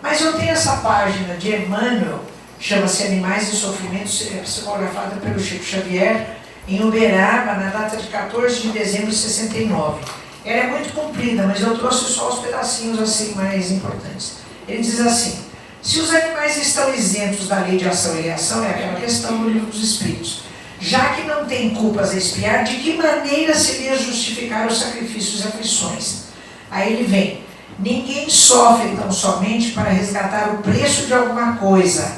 Mas eu tenho essa página de Emmanuel, chama-se Animais e Sofrimentos, é psicografada pelo Chico Xavier, em Uberaba, na data de 14 de dezembro de 69. Ela é muito comprida, mas eu trouxe só os pedacinhos assim mais importantes. Ele diz assim: se os animais estão isentos da lei de ação e reação, é aquela questão do Livro dos Espíritos, já que não têm culpas a expiar, de que maneira seria justificar os sacrifícios e aflições? Aí ele vem: ninguém sofre tão somente para resgatar o preço de alguma coisa,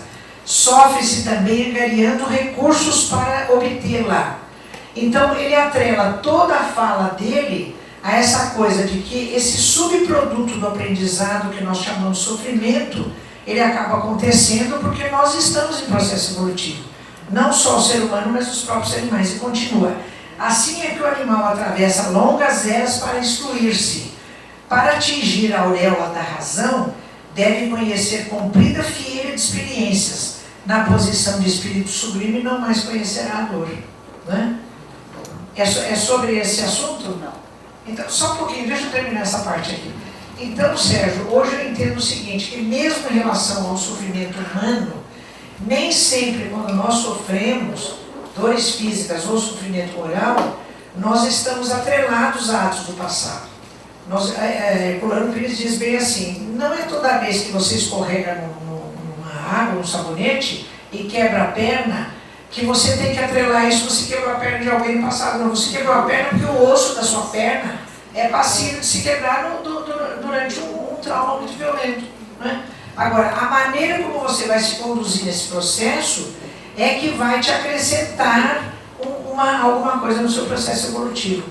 sofre-se também angariando recursos para obtê-la. Então ele atrela toda a fala dele a essa coisa de que esse subproduto do aprendizado que nós chamamos de sofrimento, ele acaba acontecendo porque nós estamos em processo evolutivo. Não só o ser humano, mas os próprios animais. E continua: assim é que o animal atravessa longas eras para instruir-se. Para atingir a auréola da razão, deve conhecer comprida fileira de experiências. Na posição de espírito sublime, não mais conhecerá a dor. Né? É sobre esse assunto? Não. Então, só um pouquinho, deixa eu terminar essa parte aqui. Então, Sérgio, hoje eu entendo o seguinte, que mesmo em relação ao sofrimento humano, nem sempre quando nós sofremos dores físicas ou sofrimento moral, nós estamos atrelados a atos do passado. Herculano Pires diz bem assim: não é toda vez que você escorrega numa água, num sabonete, e quebra a perna, que você tem que atrelar isso, você quebrou a perna de alguém no passado. Não, você quebrou a perna porque o osso da sua perna é passível de se quebrar durante um trauma muito violento. Né? Agora, a maneira como você vai se conduzir nesse processo é que vai te acrescentar alguma coisa no seu processo evolutivo.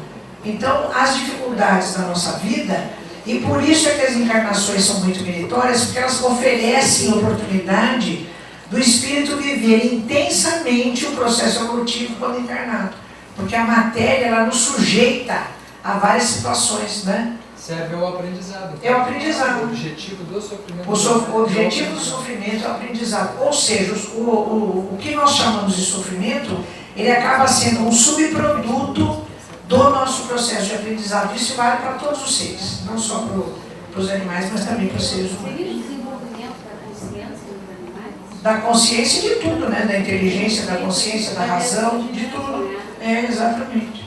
Então, as dificuldades da nossa vida, e por isso é que as encarnações são muito meritórias, porque elas oferecem a oportunidade do espírito viver intensamente o processo evolutivo quando encarnado. Porque a matéria, ela nos sujeita a várias situações, né? Serve ao aprendizado. É o aprendizado. O objetivo do sofrimento. O objetivo do sofrimento é o aprendizado. Ou seja, o que nós chamamos de sofrimento, ele acaba sendo um subproduto do nosso processo de aprendizado. Isso vale para todos os seres, não só para os animais, mas também para os seres humanos. Seria o desenvolvimento da consciência dos animais? Da consciência de tudo, né? Da inteligência, da consciência, da razão, de tudo. É, exatamente.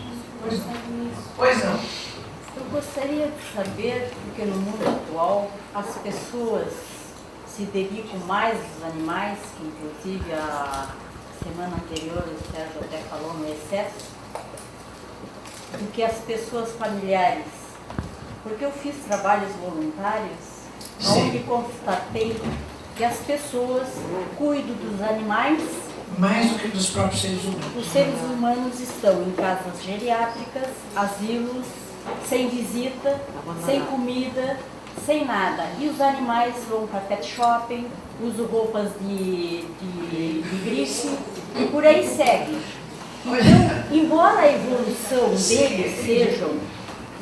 Pois não. Eu gostaria de saber, porque no mundo atual as pessoas se dedicam mais aos animais, que inclusive a semana anterior o Sérgio até falou no excesso, do que as pessoas familiares. Porque eu fiz trabalhos voluntários, onde constatei que as pessoas cuidam dos animais mais do que dos próprios seres humanos. Os seres humanos estão em casas geriátricas, asilos, sem visita, sem comida, sem nada. E os animais vão para pet shopping, usam roupas de grife e por aí segue. Então, embora a evolução deles sejam,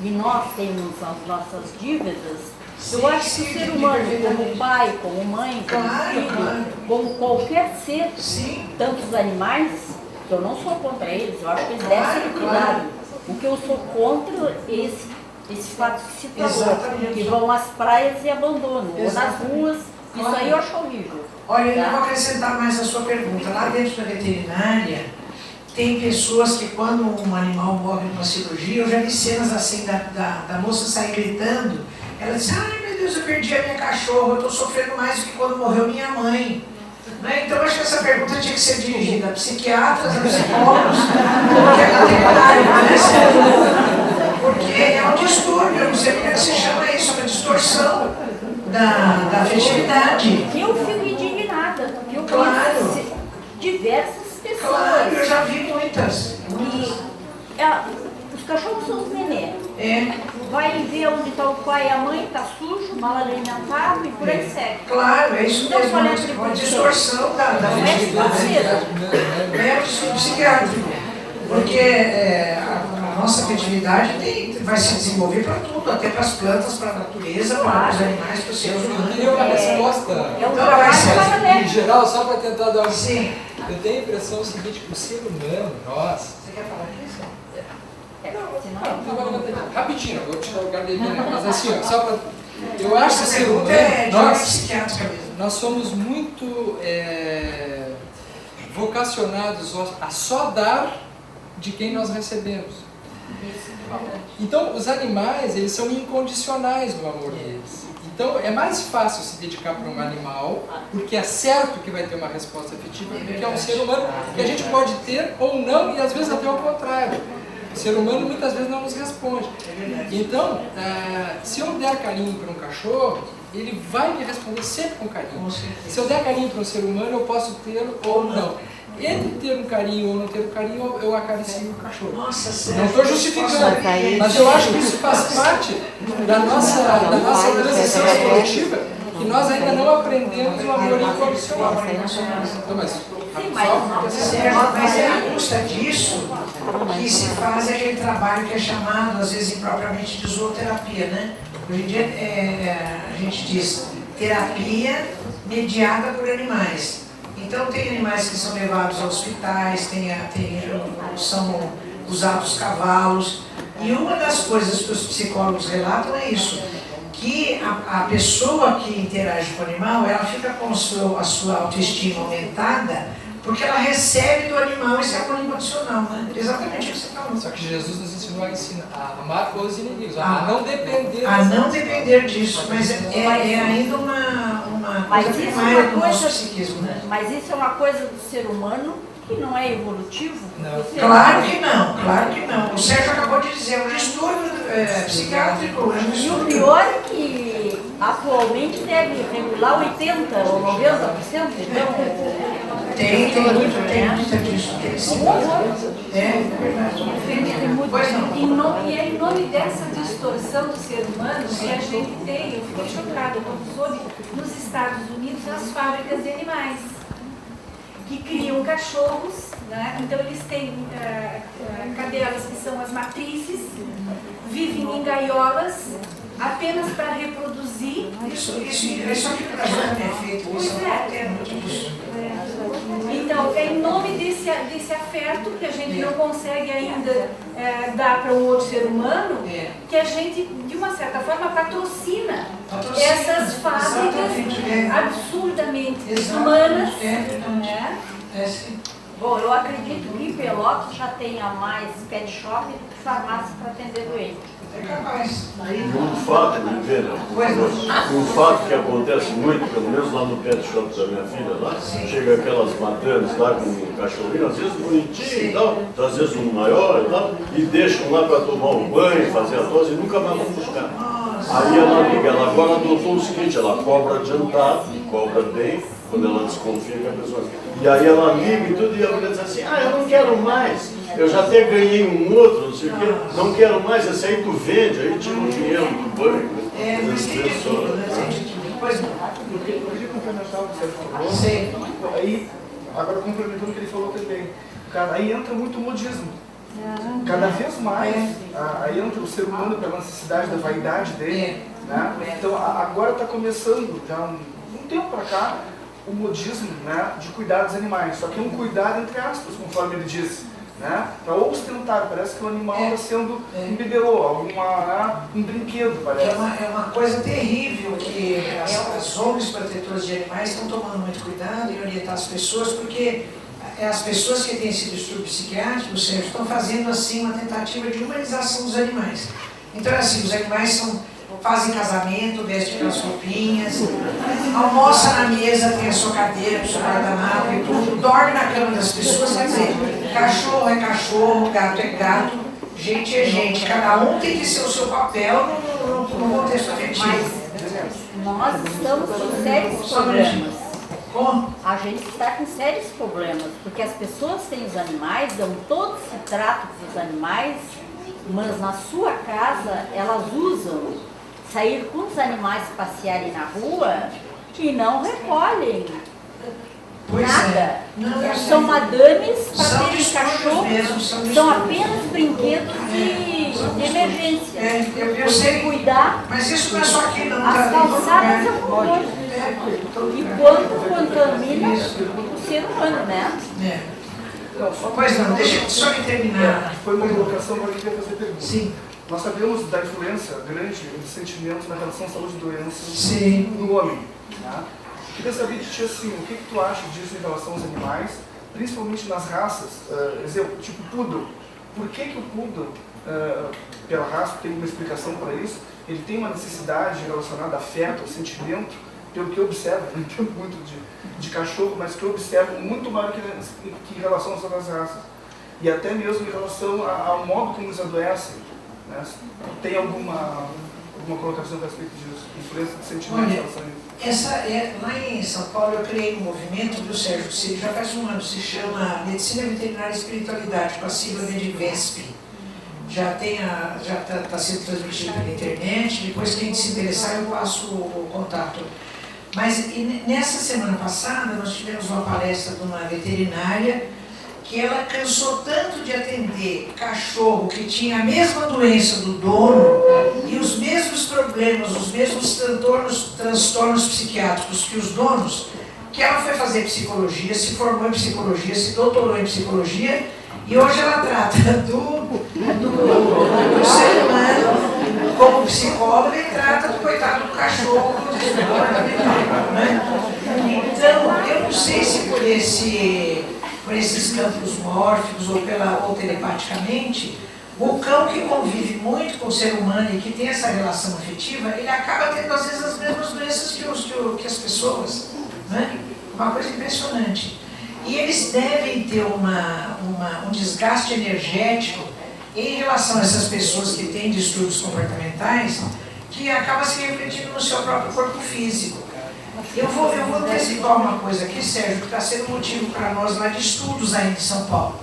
e nós temos as nossas dívidas, eu acho que o ser humano, como pai, como mãe, como filho, como qualquer ser, tanto os animais, eu não sou contra eles, eu acho que eles devem ser cuidados. O que eu sou contra é esse fato que se falou, que vão às praias e abandonam, ou nas ruas, isso aí eu acho horrível. Olha, eu vou acrescentar mais a sua pergunta. Lá dentro da veterinária, tem pessoas que quando um animal morre numa cirurgia, eu já vi cenas assim da moça sair gritando. Ela disse: ai meu Deus, eu perdi a minha cachorra, eu estou sofrendo mais do que quando morreu minha mãe. Né? Então eu acho que essa pergunta tinha que ser dirigida a psiquiatras, a psicólogos, porque é veterinário, né? Porque é um distúrbio, eu não sei como é que se chama isso, uma distorção da afetividade. Eu fico indignada, porque eu conheço diversas pessoas. Claro, eu já vi muitas. E os cachorros são os nenê. vai ver onde está o pai e a mãe, está sujo, mal alimentado e por aí segue. Claro, é isso Então, mesmo, qual é a uma preocupação? distorção da Não é afetividade. financeira. É o psiquiátrico, porque a nossa afetividade vai se desenvolver para tudo, até para as plantas, para a natureza, para os animais, para os seres Eu humanos. queria uma resposta, É um Então, vai trabalho ser- paralelo. em geral, só para tentar dar um... Sim. Eu tenho a impressão seguinte, que o ser humano, nós... Você quer falar disso? Rapidinho, eu vou tirar o lugar dele, né? Mas assim, ó, só para... Eu acho que o Essa ser humano, pergunta é de ordem nós, psiquiátrica mesmo. nós somos muito vocacionados a só dar de quem nós recebemos. Então, os animais, eles são incondicionais no amor deles. Então, é mais fácil se dedicar para um animal, porque é certo que vai ter uma resposta afetiva, do que é um ser humano, que a gente pode ter ou não, e às vezes até o contrário. O ser humano muitas vezes não nos responde. Então, se eu der carinho para um cachorro, ele vai me responder sempre com carinho. Se eu der carinho para um ser humano, eu posso ter ou não. Entre ter um carinho ou não ter um carinho, eu acaricio o cachorro. Nossa, sério. Não estou justificando, mas eu acho que isso faz parte da nossa transição evolutiva, que nós ainda não aprendemos o amor incondicional. Então, mas, Mas é à custa disso que se faz aquele trabalho que é chamado, às vezes, impropriamente de zooterapia, né? Hoje em dia a gente diz terapia mediada por animais. Então tem animais que são levados a hospitais, são usados cavalos. E uma das coisas que os psicólogos relatam é isso, que a pessoa que interage com o animal, ela fica com a sua autoestima aumentada, porque ela recebe do animal esse amor incondicional, né? Exatamente o que você falou. Só que Jesus nos ensinou a amar os inimigos, a não depender. A não depender disso, mas é ainda uma coisa primária do nosso psiquismo, né? Mas isso é uma coisa do ser humano que não é evolutivo? Não. Claro que não, claro que não. O Sérgio acabou de dizer, é um distúrbio psiquiátrico. E o pior é que atualmente deve regular 80% ou 90%, então... Tem muita disso. É verdade. Pois não. E é em nome dessa distorção do ser humano que a gente tem, eu fiquei chocada quando soube, nos Estados Unidos, as fábricas de animais, que criam cachorros, né? Então eles têm cadelas que são as matrizes, vivem em gaiolas, apenas para reproduzir. Isso aqui no Brasil também é feito. Pois é. Muito disso. Então, é em nome desse afeto que a gente não consegue ainda dar para um outro ser humano, que a gente, de uma certa forma, patrocina essas fábricas absurdamente desumanas. Bom, eu acredito que em Pelotas já tenha mais pet shop do que farmácia para atender doente. É capaz. E um fato, Oliveira, um fato que acontece muito, pelo menos lá no pet shop da minha filha, lá, chega aquelas madames lá com um cachorrinho, às vezes bonitinho e tal, às vezes um maior e tal, e deixam lá para tomar um banho, fazer a tosse e nunca mais vão buscar. Aí ela liga, ela agora adotou o seguinte, ela cobra adiantado, cobra bem, quando ela desconfia que a pessoa... E aí ela liga e tudo, e a mulher diz assim, eu não quero mais, eu já até ganhei um outro, não sei o quê, não quero mais, esse aí tu vende, aí tira o dinheiro do banco. Mas tem de tudo, né? Tem de tudo. Pois não. Eu queria complementar o que você falou. Sim. Aí, agora complementando o que ele falou também, cara, aí entra muito o modismo. Cada vez mais, aí entra o ser humano pela necessidade da vaidade dele. Né? Então, agora está começando, já um tempo para cá, o modismo, né, de cuidar dos animais. Só que é um cuidado entre aspas, conforme ele disse. Né? Para ostentar, parece que o animal está sendo um bibelô, um brinquedo, parece. É uma coisa terrível que as ONGs protetoras de animais estão tomando muito cuidado em orientar as pessoas, porque as pessoas que têm esse distúrbio psiquiátrico, Sérgio, estão fazendo assim uma tentativa de humanização dos animais. Então, assim, os animais fazem casamento, vestem aquelas roupinhas, almoça na mesa, tem a sua cadeira, o seu guardanapo e tudo, dorme na cama das pessoas, quer dizer, cachorro é cachorro, gato é gato, gente é gente, cada um tem que ser o seu papel no contexto afetivo. Nós estamos com sérios problemas. Como? A gente está com sérios problemas, porque as pessoas têm os animais, dão todo esse trato para os animais mas na sua casa elas usam sair com os animais passearem na rua e não recolhem Pois nada. é. Não, eu São sei. madames para São terem distúrbios cachorro, mesmo, são são distúrbios. apenas brinquedos de emergência. É, eu Tem que sei, cuidar. mas isso não é só aqui, não. As Tá em todo calçadas é lugar. um monte. E quanto contamina o ser humano, né? É. Pois não, deixa eu só me terminar. Foi uma colocação para quem quer fazer pergunta. Sim, Nós sabemos da influência grande de sentimentos na relação saúde-doença sim. no homem. Né? Eu queria saber de ti assim, o que tu acha disso em relação aos animais, principalmente nas raças, exemplo, tipo poodle. Por que o poodle, pela raça, tem uma explicação para isso? Ele tem uma necessidade relacionada a afeto, ao sentimento, pelo que eu observo, não entendo muito de cachorro, mas que eu observo muito maior que em relação às outras raças. E até mesmo em relação ao modo como eles adoecem. Né? Tem alguma colocação a respeito disso? Influência de sentimento em relação a isso? Lá em São Paulo eu criei um movimento, viu, Sérgio, que já faz um ano, se chama Medicina Veterinária e Espiritualidade, com a sigla VEDVESP. Já está sendo transmitido pela internet, depois quem se interessar eu passo o contato. Mas nessa semana passada nós tivemos uma palestra de uma veterinária que ela cansou tanto de atender cachorro que tinha a mesma doença do dono e os mesmos problemas, os mesmos transtornos psiquiátricos que os donos, que ela foi fazer psicologia, se formou em psicologia, se doutorou em psicologia e hoje ela trata do ser humano como psicóloga e trata do coitado do cachorro, né? Então, eu não sei se por esses campos mórficos ou telepaticamente, o cão que convive muito com o ser humano e que tem essa relação afetiva, ele acaba tendo às vezes as mesmas doenças que as pessoas, né? Uma coisa impressionante. E eles devem ter um desgaste energético em relação a essas pessoas que têm distúrbios comportamentais, que acaba se refletindo no seu próprio corpo físico. Eu vou antecipar uma coisa aqui, Sérgio, que está sendo motivo para nós lá de estudos ainda em São Paulo.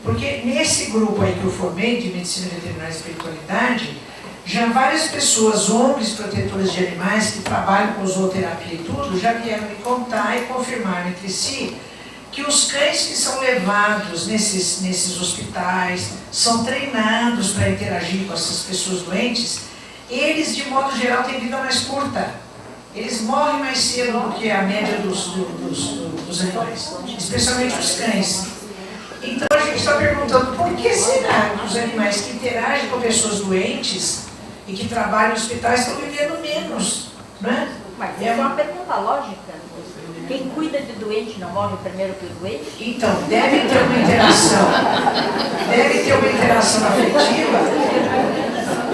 Porque nesse grupo aí que eu formei, de Medicina Veterinária e Espiritualidade, já várias pessoas, ONGs protetores de animais, que trabalham com zooterapia e tudo, já vieram me contar e confirmar entre si que os cães que são levados nesses hospitais, são treinados para interagir com essas pessoas doentes, eles, de modo geral, têm vida mais curta. Eles morrem mais cedo do que a média dos animais, especialmente os cães. Então a gente está perguntando por que será que os animais que interagem com pessoas doentes e que trabalham em hospitais estão vivendo menos, né? Mas é uma pergunta lógica. Quem cuida de doente não morre primeiro que o doente? Então, deve ter uma interação afetiva.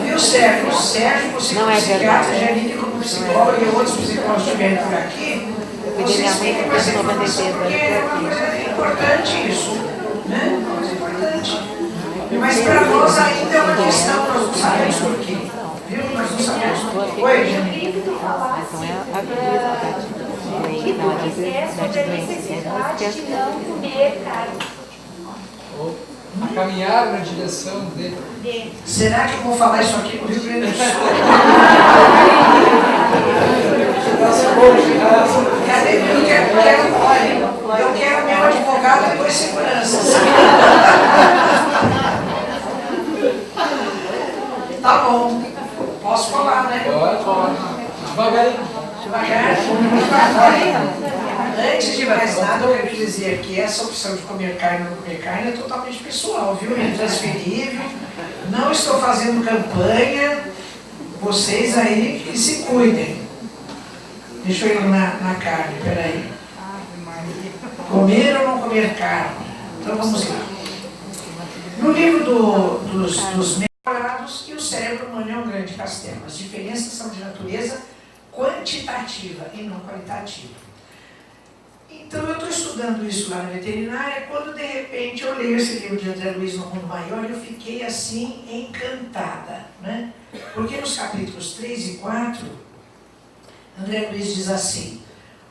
Viu, Sérgio? Sérgio, você como psiquiatra, Janine como psicóloga e outros psicólogos que estiverem por aqui, vocês fiquem com essa informação, porque é uma coisa importante isso, né? Uma coisa importante. Mas para nós ainda é uma questão, nós não sabemos por quê. Viu? Nós não sabemos por quê. Oi, Janine. Queria que tu falasse que tu quiser sobre a necessidade de não comer carne. A caminhar na direção de... Será que eu vou falar isso aqui no Rio Grande do Sul? Cadê? Eu quero meu advogado e dois seguranças. Tá bom. Posso falar, né? Pode. Devagarinho. Devagar. Antes de mais nada, eu quero dizer que essa opção de comer carne ou não comer carne é totalmente pessoal, viu? É intransferível. Não estou fazendo campanha. Vocês aí que se cuidem. Deixa eu ir na carne, peraí. Comer ou não comer carne? Então vamos lá. No livro dos memorados, que o cérebro humano é um grande castelo. As diferenças são de natureza quantitativa e não qualitativa. Então eu estou estudando isso lá na veterinária, quando de repente eu leio esse livro de André Luiz, No Mundo Maior, e eu fiquei assim encantada, né? Porque nos capítulos 3 e 4, André Luiz diz assim: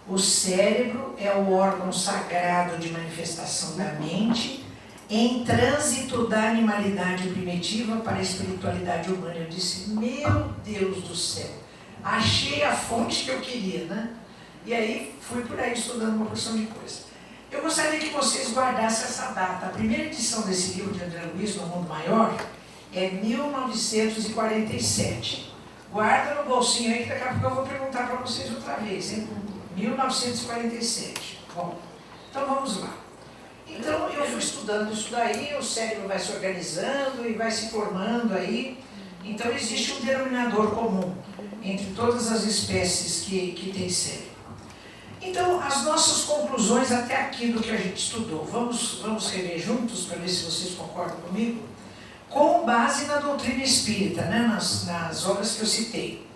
o cérebro é o órgão sagrado de manifestação da mente, em trânsito da animalidade primitiva para a espiritualidade humana. Eu disse, meu Deus do céu, achei a fonte que eu queria, né? E aí fui por aí estudando uma porção de coisa. Eu gostaria que vocês guardassem essa data. A primeira edição desse livro de André Luiz, No Mundo Maior, é 1947. Guarda no bolsinho aí que daqui a pouco eu vou perguntar para vocês outra vez, hein? 1947. Bom, então vamos lá. Então eu fui estudando isso daí, o cérebro vai se organizando e vai se formando aí. Então existe um denominador comum entre todas as espécies que têm cérebro. Então, as nossas conclusões até aqui do que a gente estudou, vamos rever juntos para ver se vocês concordam comigo? Com base na doutrina espírita, né? nas obras que eu citei.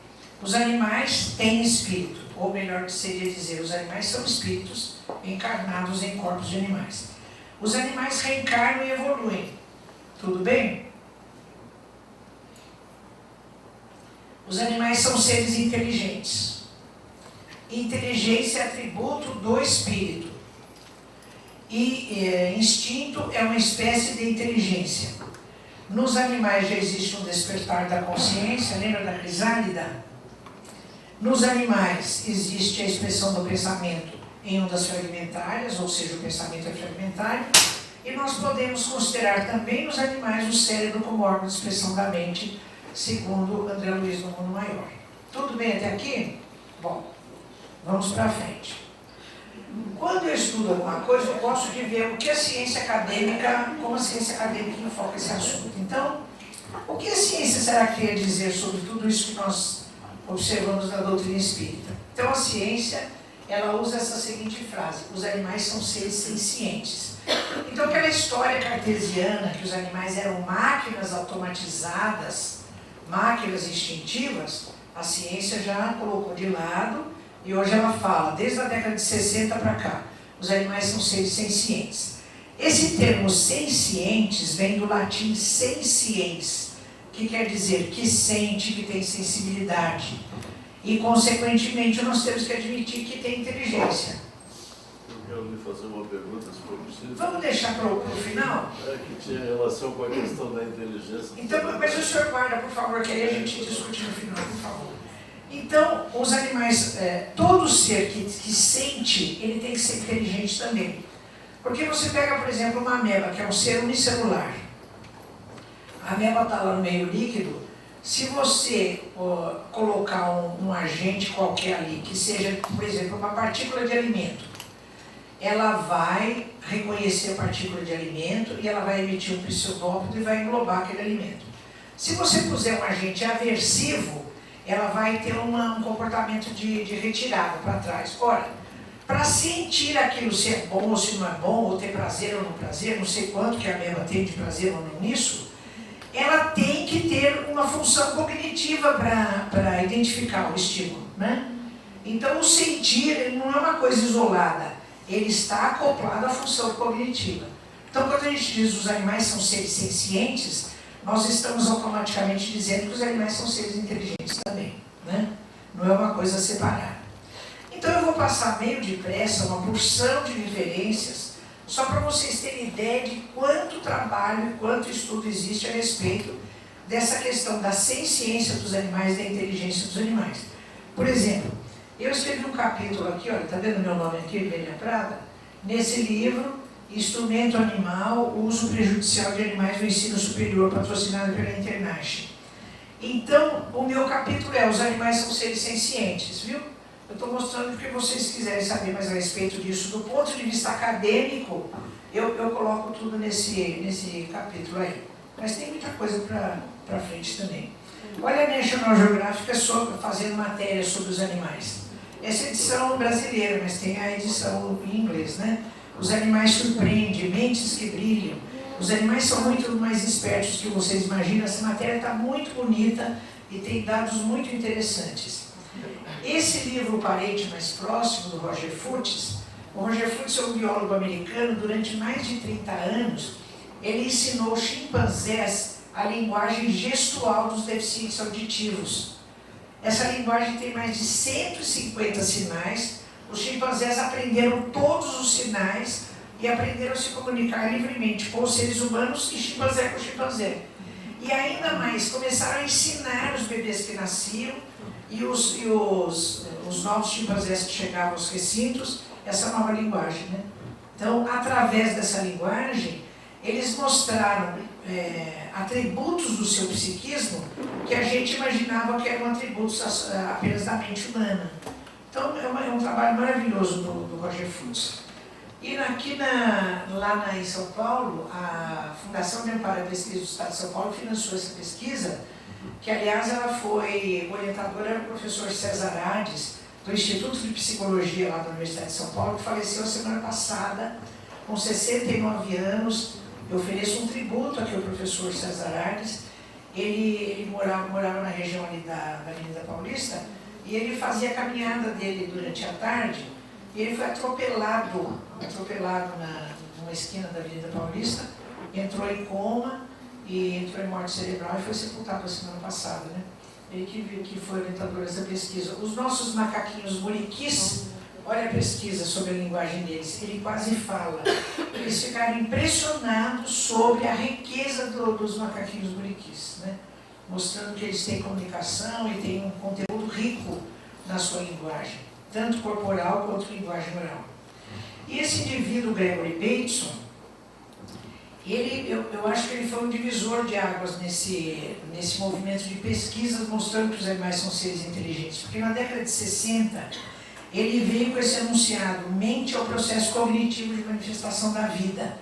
Os animais têm espírito, ou melhor que seria dizer, os animais são espíritos encarnados em corpos de animais. Os animais reencarnam e evoluem. Tudo bem? Os animais são seres inteligentes. Inteligência é atributo do espírito. E instinto é uma espécie de inteligência. Nos animais já existe um despertar da consciência, lembra da crisálida? Nos animais existe a expressão do pensamento em ondas fragmentárias, ou seja, o pensamento é fragmentário, e nós podemos considerar também nos animais o cérebro como órgão de expressão da mente, segundo André Luiz no Mundo Maior. Tudo bem até aqui? Bom, vamos para frente. Quando eu estudo alguma coisa, eu gosto de ver o que a ciência acadêmica, como a ciência acadêmica enfoca esse assunto. Então, o que a ciência será que quer dizer sobre tudo isso que nós observamos na doutrina espírita? Então, a ciência, ela usa essa seguinte frase: os animais são seres sencientes. Então, aquela história cartesiana que os animais eram máquinas automatizadas, máquinas instintivas, a ciência já colocou de lado. E hoje ela fala, desde a década de 60 para cá, os animais são seres sencientes. Esse termo sencientes vem do latim sensiens, que quer dizer que sente, que tem sensibilidade. E, consequentemente, nós temos que admitir que tem inteligência. Eu quero lhe fazer uma pergunta, se for possível. Vamos deixar para o final? É que tinha relação com a questão da inteligência. Então, mas o senhor guarda, por favor, que aí a gente discute no final, por favor. Então, os animais, todo ser que sente, ele tem que ser inteligente também. Porque você pega, por exemplo, uma ameba, que é um ser unicelular. A ameba está lá no meio líquido. Se você colocar um agente qualquer ali, que seja, por exemplo, uma partícula de alimento, ela vai reconhecer a partícula de alimento e ela vai emitir um pseudópodo e vai englobar aquele alimento. Se você puser um agente aversivo, ela vai ter um comportamento de retirada para trás. Ora, para sentir aquilo se é bom ou se não é bom, ou ter prazer ou não prazer, não sei quanto que a ameba tem de prazer ou não nisso, ela tem que ter uma função cognitiva para identificar o estímulo, né? Então, o sentir ele não é uma coisa isolada, ele está acoplado à função cognitiva. Então, quando a gente diz que os animais são seres sencientes, nós estamos automaticamente dizendo que os animais são seres inteligentes também, né? Não é uma coisa separada. Então eu vou passar meio depressa uma porção de referências, só para vocês terem ideia de quanto trabalho e quanto estudo existe a respeito dessa questão da senciência dos animais e da inteligência dos animais. Por exemplo, eu escrevi um capítulo aqui, olha, está vendo meu nome aqui, Bênia Prada? Nesse livro, Instrumento Animal, Uso Prejudicial de Animais no Ensino Superior, patrocinado pela International. Então, o meu capítulo é: os animais são seres sencientes, viu? Eu estou mostrando porque vocês quiserem saber mais a respeito disso. Do ponto de vista acadêmico, eu coloco tudo nesse capítulo aí. Mas tem muita coisa para frente também. Olha a National Geographic fazendo matéria sobre os animais. Essa edição brasileira, mas tem a edição em inglês, né? Os animais surpreendem, mentes que brilham. Os animais são muito mais espertos do que vocês imaginam. Essa matéria está muito bonita e tem dados muito interessantes. Esse livro, O Parente Mais Próximo, do Roger Fuchs, o Roger Fuchs é um biólogo americano. Durante mais de 30 anos, ele ensinou chimpanzés a linguagem gestual dos deficientes auditivos. Essa linguagem tem mais de 150 sinais. Os chimpanzés aprenderam todos os sinais e aprenderam a se comunicar livremente com os seres humanos e chimpanzé com chimpanzé. E ainda mais, começaram a ensinar os bebês que nasciam e os novos chimpanzés que chegavam aos recintos essa nova linguagem, né? Então, através dessa linguagem, eles mostraram atributos do seu psiquismo que a gente imaginava que eram atributos apenas da mente humana. Então, é um trabalho maravilhoso do Roger Fuchs. E lá em São Paulo, a Fundação de Amparo à Pesquisa do Estado de São Paulo financiou essa pesquisa, que, aliás, ela foi orientadora do professor César Hades, do Instituto de Psicologia lá da Universidade de São Paulo, que faleceu a semana passada, com 69 anos. Eu ofereço um tributo aqui ao professor César Hades. Ele morava na região ali da Avenida Paulista, e ele fazia a caminhada dele durante a tarde, e ele foi atropelado numa esquina da Avenida Paulista, entrou em coma, e entrou em morte cerebral e foi sepultado a semana passada, né? Ele que foi orientador dessa pesquisa. Os nossos macaquinhos muriquis, olha a pesquisa sobre a linguagem deles, ele quase fala. Eles ficaram impressionados sobre a riqueza dos macaquinhos muriquis, né? Mostrando que eles têm comunicação e têm um conteúdo rico na sua linguagem, tanto corporal quanto linguagem oral. E esse indivíduo, Gregory Bateson, eu acho que ele foi um divisor de águas nesse movimento de pesquisas, mostrando que os animais são seres inteligentes. Porque na década de 60, ele veio com esse enunciado: mente é o processo cognitivo de manifestação da vida.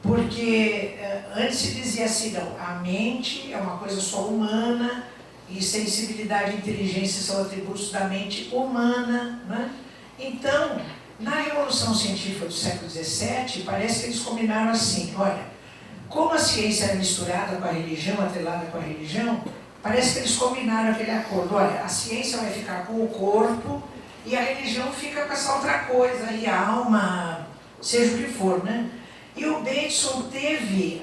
Porque antes se dizia assim, não, a mente é uma coisa só humana, e sensibilidade e inteligência são atributos da mente humana, né? Então, na Revolução Científica do século XVII, parece que eles combinaram assim: olha, como a ciência era misturada com a religião, atrelada com a religião, parece que eles combinaram aquele acordo: olha, a ciência vai ficar com o corpo e a religião fica com essa outra coisa, e a alma, seja o que for, né? E o Bateson teve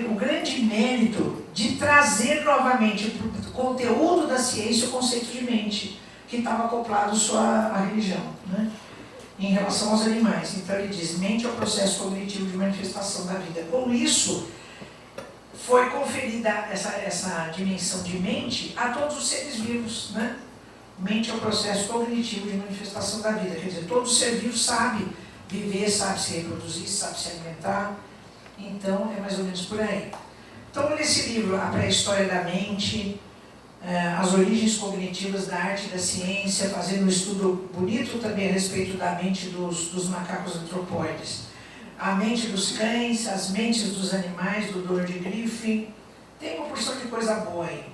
o grande mérito de trazer novamente para o conteúdo da ciência o conceito de mente, que estava acoplado só à religião, né? Em relação aos animais. Então ele diz: mente é o processo cognitivo de manifestação da vida. Com isso, foi conferida essa dimensão de mente a todos os seres vivos, né? Mente é o processo cognitivo de manifestação da vida. Quer dizer, todo ser vivo sabe viver, sabe se reproduzir, sabe se alimentar. Então, é mais ou menos por aí. Então, nesse livro, A Pré-História da Mente, as origens cognitivas da arte e da ciência, fazendo um estudo bonito também a respeito da mente dos macacos antropóides. A mente dos cães, as mentes dos animais, do Dorothy Griffin. Tem uma porção de coisa boa aí.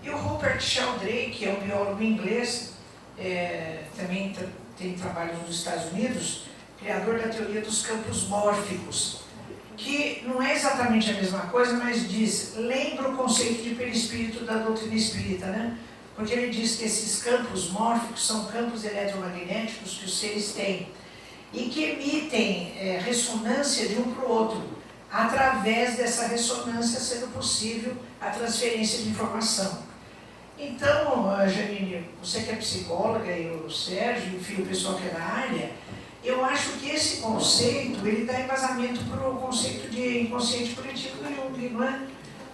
E o Rupert Sheldrake, que é um biólogo inglês, também tem trabalhos nos Estados Unidos, criador da teoria dos campos mórficos, que não é exatamente a mesma coisa, mas lembra o conceito de perispírito da doutrina espírita, né? Porque ele diz que esses campos mórficos são campos eletromagnéticos que os seres têm e que emitem ressonância de um para o outro, através dessa ressonância sendo possível a transferência de informação. Então, Janine, você que é psicóloga, e o Sérgio, enfim, o pessoal que é da área, eu acho que esse conceito, ele dá embasamento para o conceito de inconsciente coletivo do Jung, não é?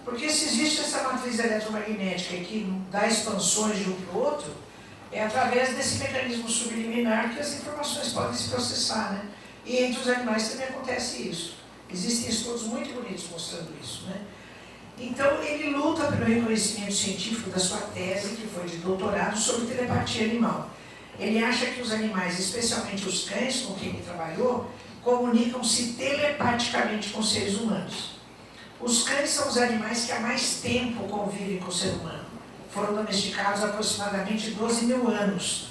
Porque se existe essa matriz eletromagnética que dá expansões de um para o outro, é através desse mecanismo subliminar que as informações podem se processar, né? E entre os animais também acontece isso. Existem estudos muito bonitos mostrando isso, né? Então, ele luta pelo reconhecimento científico da sua tese, que foi de doutorado, sobre telepatia animal. Ele acha que os animais, especialmente os cães com quem ele trabalhou, comunicam-se telepaticamente com os seres humanos. Os cães são os animais que há mais tempo convivem com o ser humano. Foram domesticados há aproximadamente 12 mil anos.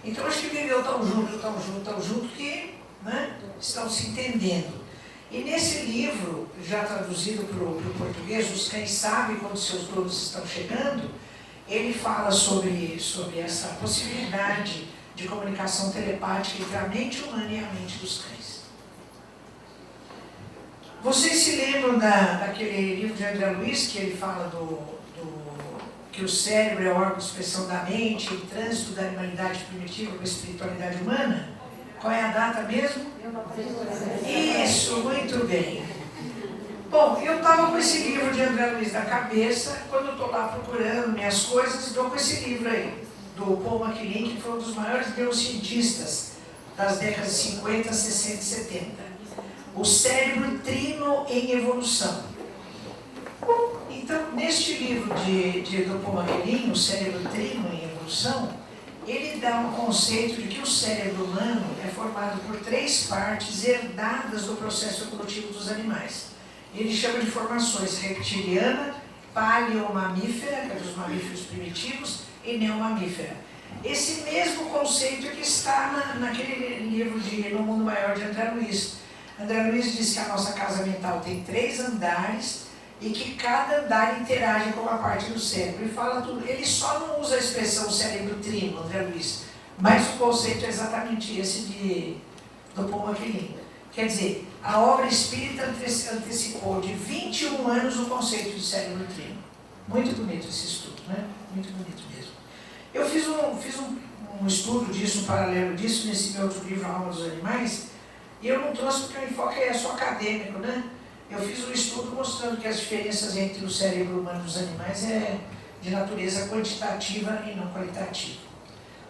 Então, acho que viveu tão junto que, né, estão se entendendo. E nesse livro, já traduzido para o português, Os Cães Sabem Quando Seus Donos Estão Chegando, ele fala sobre essa possibilidade de comunicação telepática entre a mente humana e a mente dos cães. Vocês se lembram daquele livro de André Luiz, que ele fala que o cérebro é o órgão de expressão da mente, o trânsito da animalidade primitiva com a espiritualidade humana? Qual é a data mesmo? Isso, muito bem. Bom, eu estava com esse livro de André Luiz na cabeça, quando eu estou lá procurando minhas coisas, estou com esse livro aí, do Paul MacLean, que foi um dos maiores neurocientistas das décadas de 50, 60 e 70. O cérebro trino em evolução. Então, neste livro do Paul MacLean, O Cérebro Trino em Evolução, ele dá um conceito de que o cérebro humano é formado por 3 partes herdadas do processo evolutivo dos animais. Ele chama de formações reptiliana, paleomamífera, que é dos mamíferos primitivos, e neomamífera. Esse mesmo conceito que está naquele livro de No Mundo Maior de André Luiz. André Luiz diz que a nossa casa mental tem 3 andares e que cada andar interage com uma parte do cérebro. E fala tudo. Ele só não usa a expressão cérebro trino, André Luiz, mas o conceito é exatamente esse do Paul MacLean. Quer dizer, a obra espírita antecipou de 21 anos o conceito de cérebro trino. Muito bonito esse estudo, né? Muito bonito mesmo. Eu fiz um estudo disso, um paralelo disso, nesse meu outro livro, A Alma dos Animais, e eu não trouxe porque o enfoque é só acadêmico, né? Eu fiz um estudo mostrando que as diferenças entre o cérebro humano e os animais é de natureza quantitativa e não qualitativa.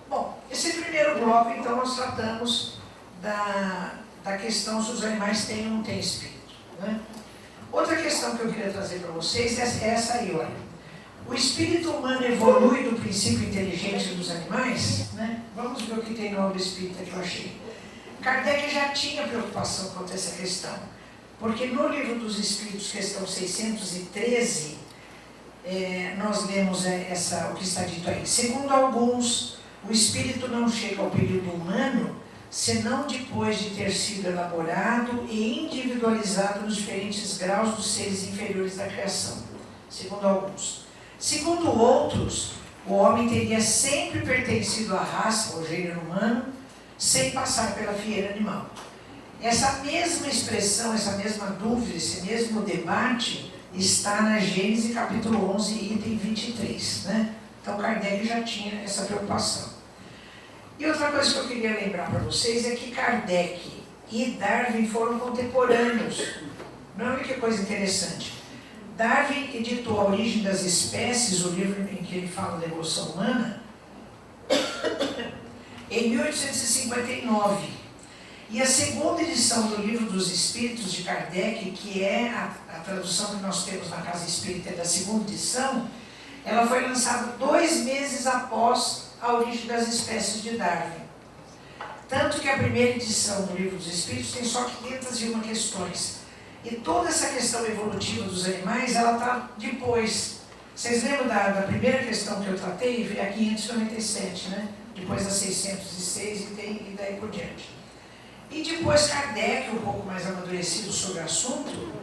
Bom, esse primeiro bloco, então, nós tratamos da questão se os animais têm ou não têm espírito, né? Outra questão que eu queria trazer para vocês é essa aí, olha. O espírito humano evolui do princípio inteligente dos animais, né? Vamos ver o que tem na obra espírita que eu achei. Kardec já tinha preocupação quanto a essa questão, porque no Livro dos Espíritos, questão 613, nós lemos o que está dito aí. Segundo alguns, o espírito não chega ao período humano senão depois de ter sido elaborado e individualizado nos diferentes graus dos seres inferiores da criação. Segundo alguns. Segundo outros, o homem teria sempre pertencido à raça, ao gênero humano, sem passar pela fieira animal. Essa mesma expressão, essa mesma dúvida, esse mesmo debate está na Gênesis capítulo 11, item 23. Né? Então Kardec já tinha essa preocupação. E outra coisa que eu queria lembrar para vocês é que Kardec e Darwin foram contemporâneos. Não é que coisa interessante. Darwin editou A Origem das Espécies, o livro em que ele fala da evolução humana, em 1859. E a segunda edição do Livro dos Espíritos de Kardec, que é a tradução que nós temos na Casa Espírita da segunda edição, ela foi lançada 2 meses após A Origem das Espécies de Darwin. Tanto que a primeira edição do Livro dos Espíritos tem só 501 questões. E toda essa questão evolutiva dos animais, ela está depois. Vocês lembram da primeira questão que eu tratei? É a 597, né? Depois da 606 e daí por diante. E depois Kardec, um pouco mais amadurecido sobre o assunto,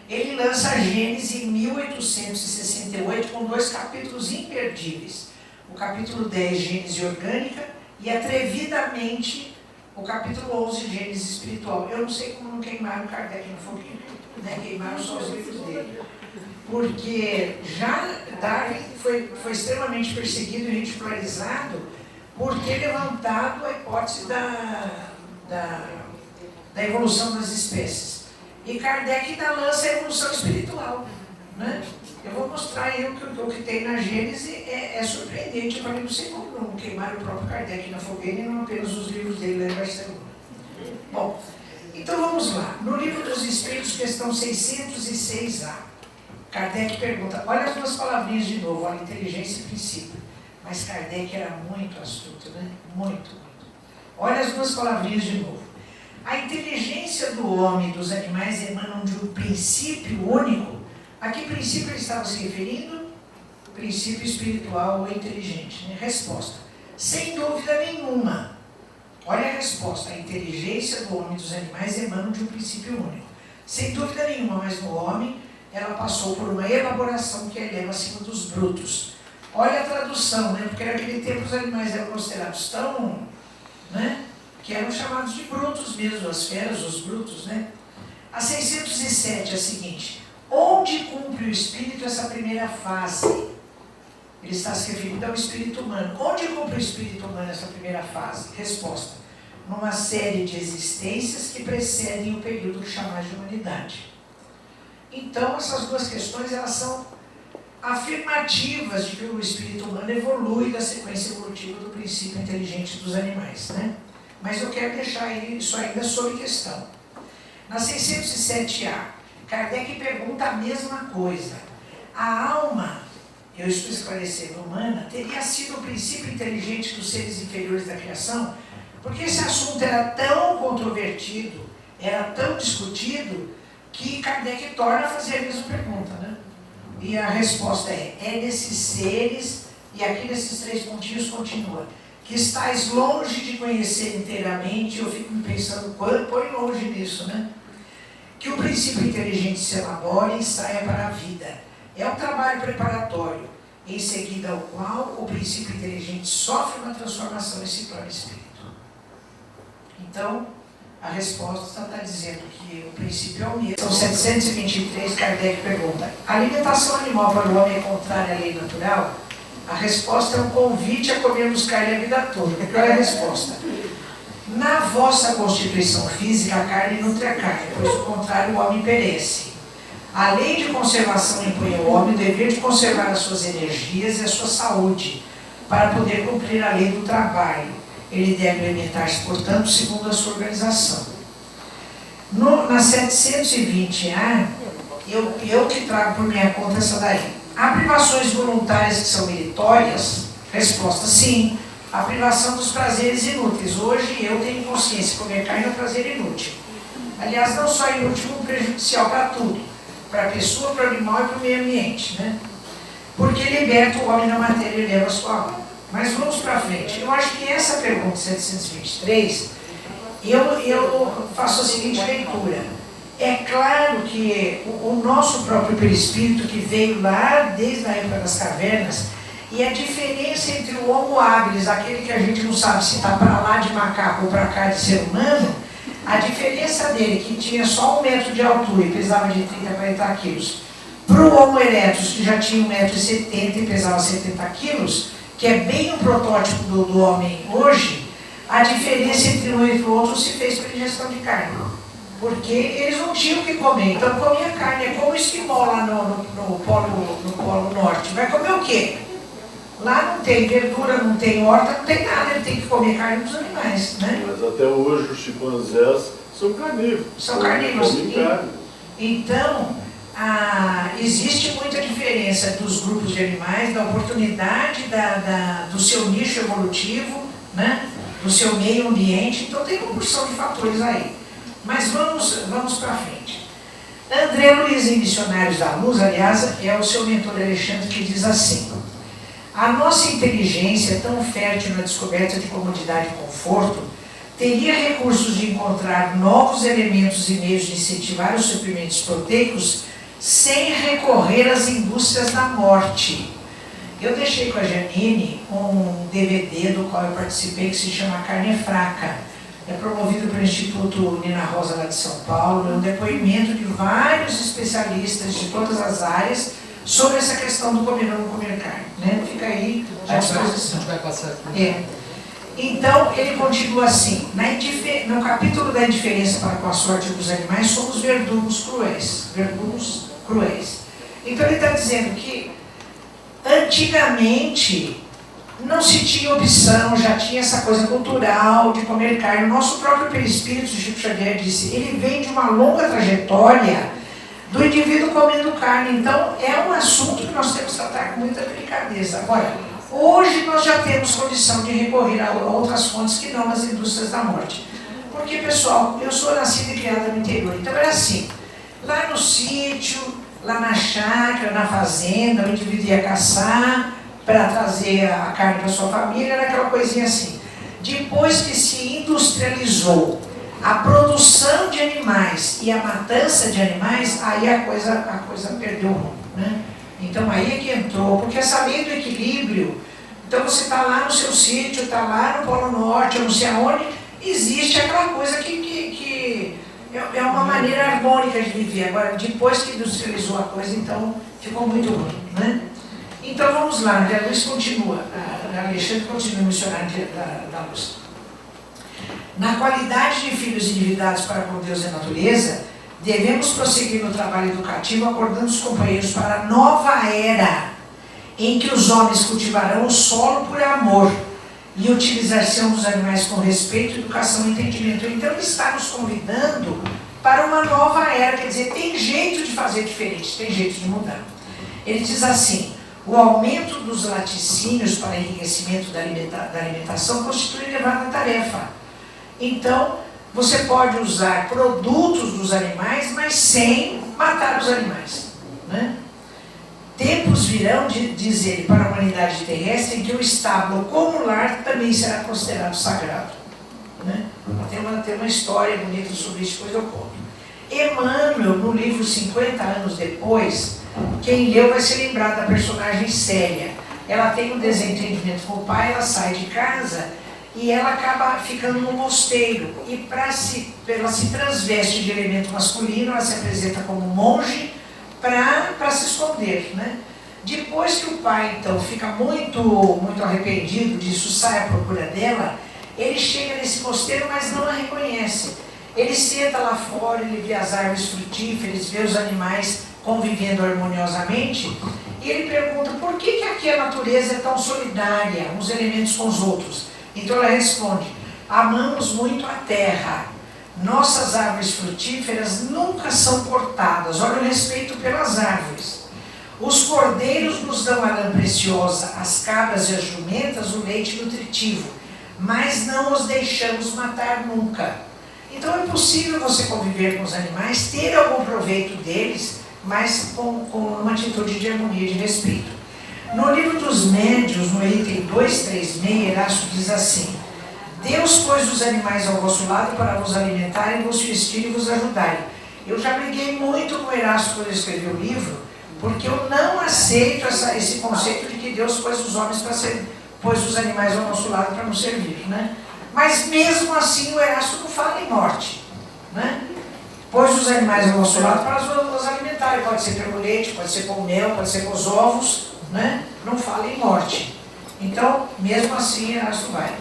ele lança a Gênesis em 1868 com 2 capítulos imperdíveis. O capítulo 10, Gênesis Orgânica, e atrevidamente o capítulo 11, Gênesis Espiritual. Eu não sei como não queimaram Kardec no foguinho, né? Queimaram só os livros dele. Porque já Darwin foi extremamente perseguido e ridicularizado por ter levantado a hipótese da evolução das espécies. E Kardec ainda lança a evolução espiritual, né? Eu vou mostrar aí o que tem na Gênese, é surpreendente. Eu falei, não sei como não queimaram o próprio Kardec na fogueira e não apenas os livros dele lá em Barcelona. Bom, então vamos lá. No Livro dos Espíritos, questão 606A, Kardec pergunta, olha as 2 palavrinhas de novo, olha, inteligência e princípio. Mas Kardec era muito astuto, né? Muito. Olha as 2 palavrinhas de novo. A inteligência do homem e dos animais emanam de um princípio único. A que princípio ele estava se referindo? Princípio espiritual ou inteligente. Né? Resposta. Sem dúvida nenhuma. Olha a resposta. A inteligência do homem e dos animais emanam de um princípio único. Sem dúvida nenhuma, mas no homem ela passou por uma elaboração que a eleva acima dos brutos. Olha a tradução, né? Porque naquele tempo os animais eram considerados tão, né? Que eram chamados de brutos mesmo, as feras, os brutos, né? A 607 é a seguinte: onde cumpre o espírito essa primeira fase? Ele está se referindo ao espírito humano. Onde cumpre o espírito humano nessa primeira fase? Resposta: numa série de existências que precedem o período que chamamos de humanidade. Então, essas duas questões, elas são afirmativas de que o espírito humano evolui da sequência evolutiva do princípio inteligente dos animais, né? Mas eu quero deixar isso ainda sob questão. Na 607A, Kardec pergunta a mesma coisa. A alma, eu estou esclarecendo, humana, teria sido o princípio inteligente dos seres inferiores da criação? Porque esse assunto era tão controvertido, era tão discutido, que Kardec torna a fazer a mesma pergunta, né? E a resposta é nesses seres, e aqui nesses 3 pontinhos continua, que estáis longe de conhecer inteiramente. Eu fico me pensando, põe longe nisso, né? Que o princípio inteligente se elabora e saia para a vida. É um trabalho preparatório, em seguida ao qual o princípio inteligente sofre uma transformação e se torna espírito. Então, a resposta está dizendo que o princípio é o mesmo. São 723, Kardec pergunta: a alimentação animal para o homem é contrária à lei natural? A resposta é um convite a comermos carne a vida toda. Qual é a resposta? Na vossa constituição física, a carne nutre a carne, pois do contrário o homem perece. A lei de conservação impõe ao homem o dever de conservar as suas energias e a sua saúde, para poder cumprir a lei do trabalho. Ele deve alimentar-se, portanto, segundo a sua organização. Na 720A, eu que trago por minha conta essa daí. Há privações voluntárias que são meritórias? Resposta: sim. A privação dos prazeres inúteis. Hoje eu tenho consciência que comer carne é um prazer inútil. Aliás, não só inútil, como prejudicial para tudo. Para a pessoa, para o animal e para o meio ambiente, né? Porque liberta o homem da matéria e leva a sua alma. Mas vamos para frente. Eu acho que essa pergunta 723, eu faço a seguinte leitura. É claro que o nosso próprio perispírito, que veio lá desde a época das cavernas, e a diferença entre o Homo habilis, aquele que a gente não sabe se está para lá de macaco ou para cá de ser humano, a diferença dele, que tinha só 1 metro de altura e pesava de 30 a 40 quilos, para o Homo erectus, que já tinha 1,70 m e pesava 70 quilos, que é bem o protótipo do homem hoje, a diferença entre um e o outro se fez pela ingestão de carne. Porque eles não tinham o que comer, então comia carne. É como o esquimó lá no Polo Norte. Vai comer o quê? Lá não tem verdura, não tem horta, não tem nada, ele tem que comer carne dos animais, né? Mas até hoje os chimpanzés são carnívoros. São carnívoros. Comem carne. Então, existe muita diferença dos grupos de animais, da oportunidade do seu nicho evolutivo, né? Do seu meio ambiente. Então tem uma porção de fatores aí. Mas vamos para frente. André Luiz, em Missionários da Luz, aliás, é o seu mentor Alexandre, que diz assim: a nossa inteligência, tão fértil na descoberta de comodidade e conforto, teria recursos de encontrar novos elementos e meios de incentivar os suprimentos proteicos sem recorrer às indústrias da morte. Eu deixei com a Janine um DVD do qual eu participei, que se chama Carne é Fraca. É promovido pelo Instituto Nina Rosa lá de São Paulo. É um depoimento de vários especialistas de todas as áreas sobre essa questão do comer ou não comer carne, né? Fica aí à disposição. A gente vai passar aqui. É. Então, ele continua assim: no capítulo da indiferença para com a sorte dos animais, somos verdugos cruéis. Verdugos cruéis. Então, ele está dizendo que antigamente não se tinha opção, já tinha essa coisa cultural de comer carne. O nosso próprio perispírito, Chico Xavier disse, ele vem de uma longa trajetória do indivíduo comendo carne. Então, é um assunto que nós temos que tratar com muita delicadeza. Agora, hoje nós já temos condição de recorrer a outras fontes que não as indústrias da morte. Porque, pessoal, eu sou nascida e criada no interior. Então, era assim, lá no sítio, lá na chácara, na fazenda, o indivíduo ia caçar para trazer a carne para sua família, era aquela coisinha assim. Depois que se industrializou a produção de animais e a matança de animais, aí a coisa perdeu o rumo, né? Então aí é que entrou, porque essa lei do equilíbrio, então você está lá no seu sítio, está lá no Polo Norte, eu não sei aonde, existe aquela coisa que é uma maneira harmônica de viver. Agora, depois que industrializou a coisa, então ficou muito ruim, né? Então vamos lá, André Luiz continua, Alexandre continua missionário da luz. Na qualidade de filhos endividados para com Deus e a natureza, devemos prosseguir no trabalho educativo, acordando os companheiros para a nova era, em que os homens cultivarão o solo por amor e utilizar-se dos animais com respeito, educação e entendimento. Então ele está nos convidando para uma nova era, quer dizer, tem jeito de fazer diferente, tem jeito de mudar. Ele diz assim: o aumento dos laticínios para enriquecimento da alimentação constitui elevada tarefa. Então, você pode usar produtos dos animais, mas sem matar os animais, né? Tempos virão, diz ele, para a humanidade terrestre, em que o estábulo como lar também será considerado sagrado, né? Tem uma história bonita sobre isso, depois eu conto. Emmanuel, no livro 50 anos depois, quem leu vai se lembrar da personagem Célia. Ela tem um desentendimento com o pai, ela sai de casa e ela acaba ficando no mosteiro. E ela se transveste de elemento masculino, ela se apresenta como monge para se esconder, né? Depois que o pai, então, fica muito arrependido disso, sai à procura dela, ele chega nesse mosteiro, mas não a reconhece. Ele senta lá fora, ele vê as árvores frutíferas, vê os animais convivendo harmoniosamente, e ele pergunta por que aqui a natureza é tão solidária, uns elementos com os outros. Então ela responde: amamos muito a terra, nossas árvores frutíferas nunca são cortadas, olha o respeito pelas árvores. Os cordeiros nos dão a lã preciosa, as cabras e as jumentas o leite nutritivo, mas não os deixamos matar nunca. Então é possível você conviver com os animais, ter algum proveito deles, mas com uma atitude de harmonia e de respeito. No livro dos Médiuns, no item 236, Erasto diz assim: Deus pôs os animais ao vosso lado para vos alimentarem, vos vestir e vos ajudarem. Eu já briguei muito com o Erasto quando eu escrevi o livro, porque eu não aceito esse conceito de que Deus pôs os homens pôs os animais ao nosso lado para nos servir, né? Mas mesmo assim o Erasto não fala em morte, né? Pôs os animais ao nosso lado para nos alimentarem, pode ser pelo leite, pode ser com o mel, pode ser com os ovos, né? Não fala em morte. Então, mesmo assim, Erasto vai.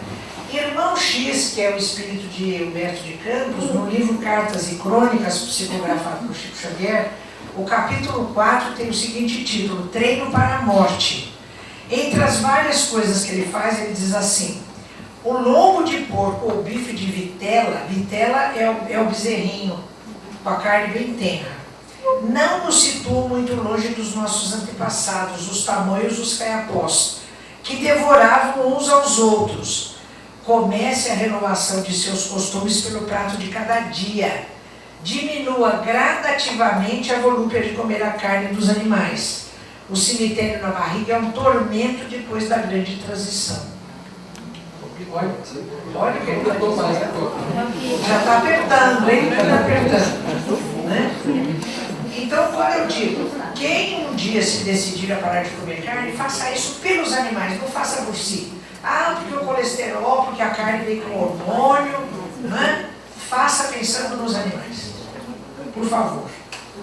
Irmão X, que é o espírito de Humberto de Campos, no livro Cartas e Crônicas, psicografado por Chico Xavier, o capítulo 4 tem o seguinte título: Treino para a Morte. Entre as várias coisas que ele faz, ele diz assim: o lombo de porco ou bife de vitela é o bezerrinho, com a carne bem tenra, não nos situam muito longe dos nossos antepassados, os tamoios, os caiapós, que devoravam uns aos outros. Comece a renovação de seus costumes pelo prato de cada dia. Diminua gradativamente a volúpia de comer a carne dos animais. O cemitério na barriga é um tormento depois da grande transição. Olha que ele já está apertando, hein? Já está apertando, né? Então, quando eu digo, quem um dia se decidir a parar de comer carne, faça isso pelos animais, não faça por si. Ah, porque o colesterol, porque a carne vem com hormônio, né? Faça pensando nos animais, por favor.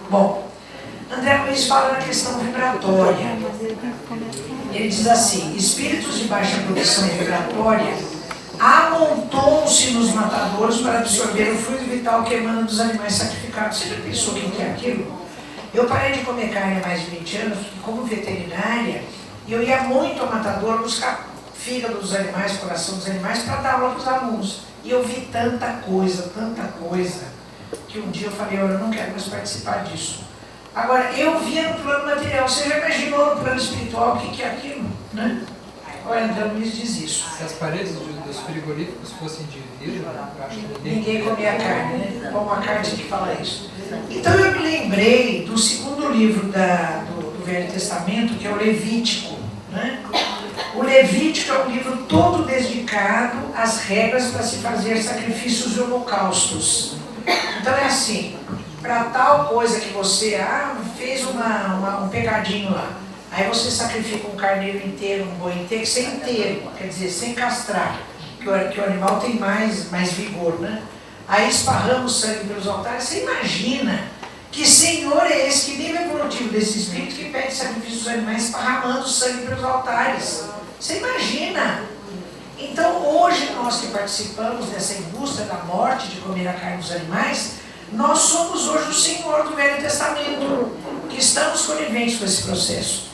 Bom, André Luiz fala na questão vibratória. Ele diz assim: espíritos de baixa produção vibratória amontoam-se nos matadouros para absorver o fluido vital que emana dos animais sacrificados. Você já pensou o que é aquilo? Eu parei de comer carne há mais de 20 anos, como veterinária, e eu ia muito ao matador buscar fígado dos animais, coração dos animais, para dar aula para os alunos. E eu vi tanta coisa, que um dia eu falei: olha, eu não quero mais participar disso. Agora, eu via no plano material, você já imaginou no plano espiritual o que é aquilo, né? Olha, André Luiz diz isso. Se as paredes dos frigoríficos fossem de vidro, eu acho que ninguém comia carne, né? Como a carne que fala isso. Então eu me lembrei do segundo livro do Velho Testamento, que é o Levítico, né? O Levítico é um livro todo dedicado às regras para se fazer sacrifícios e holocaustos. Então é assim: para tal coisa que você fez um pecadinho lá, aí você sacrifica um carneiro inteiro, um boi inteiro, sem inteiro, quer dizer, sem castrar, que o animal tem mais vigor, né? Aí esparramos sangue pelos altares. Você imagina Que Senhor é esse, que nível evolutivo desse espírito que pede sacrifício dos animais esparramando sangue pelos altares? Você imagina? Então hoje nós que participamos dessa indústria da morte, de comer a carne dos animais, nós somos hoje o Senhor do Velho Testamento, que estamos coniventes com esse processo.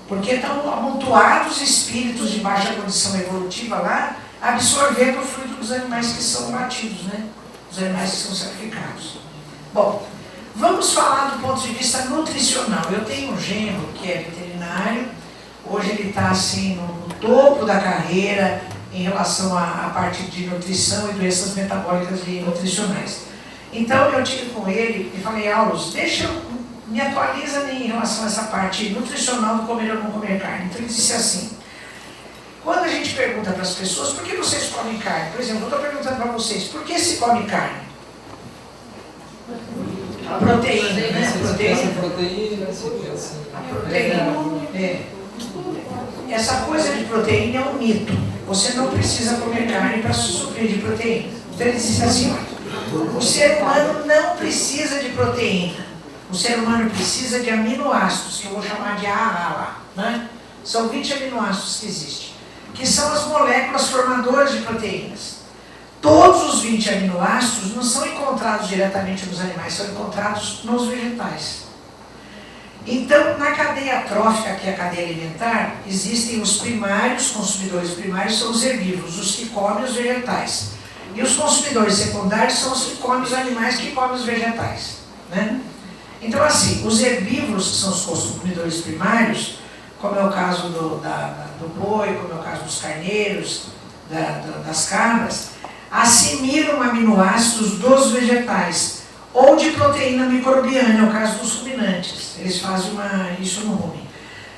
Porque estão amontoados espíritos de baixa condição evolutiva lá, absorvendo o fluido dos animais que são batidos, né? Os animais que são sacrificados. Bom, vamos falar do ponto de vista nutricional. Eu tenho um genro que é veterinário, hoje ele está assim no topo da carreira em relação à parte de nutrição e doenças metabólicas e nutricionais. Então eu tive com ele e falei, Aulos, me atualiza em relação a essa parte nutricional do comer ou não comer carne. Então ele disse assim, quando a gente pergunta para as pessoas, por que vocês comem carne? Por exemplo, eu estou perguntando para vocês, por que se come carne? A proteína, né? A proteína. A proteína. Essa coisa de proteína é um mito. Você não precisa comer carne para se suprir de proteína. Então ele disse assim, o ser humano não precisa de proteína. O ser humano precisa de aminoácidos, que eu vou chamar de AAA, né? São 20 aminoácidos que existem, que são as moléculas formadoras de proteínas. Todos os 20 aminoácidos não são encontrados diretamente nos animais, são encontrados nos vegetais. Então, na cadeia trófica, que é a cadeia alimentar, existem os primários, consumidores primários são os herbívoros, os que comem os vegetais. E os consumidores secundários são os que comem os animais que comem os vegetais, né? Então, assim, os herbívoros, que são os consumidores primários, como é o caso do boi, como é o caso dos carneiros, das cabras, assimilam aminoácidos dos vegetais, ou de proteína microbiana, é o caso dos ruminantes. Eles fazem isso no rumen.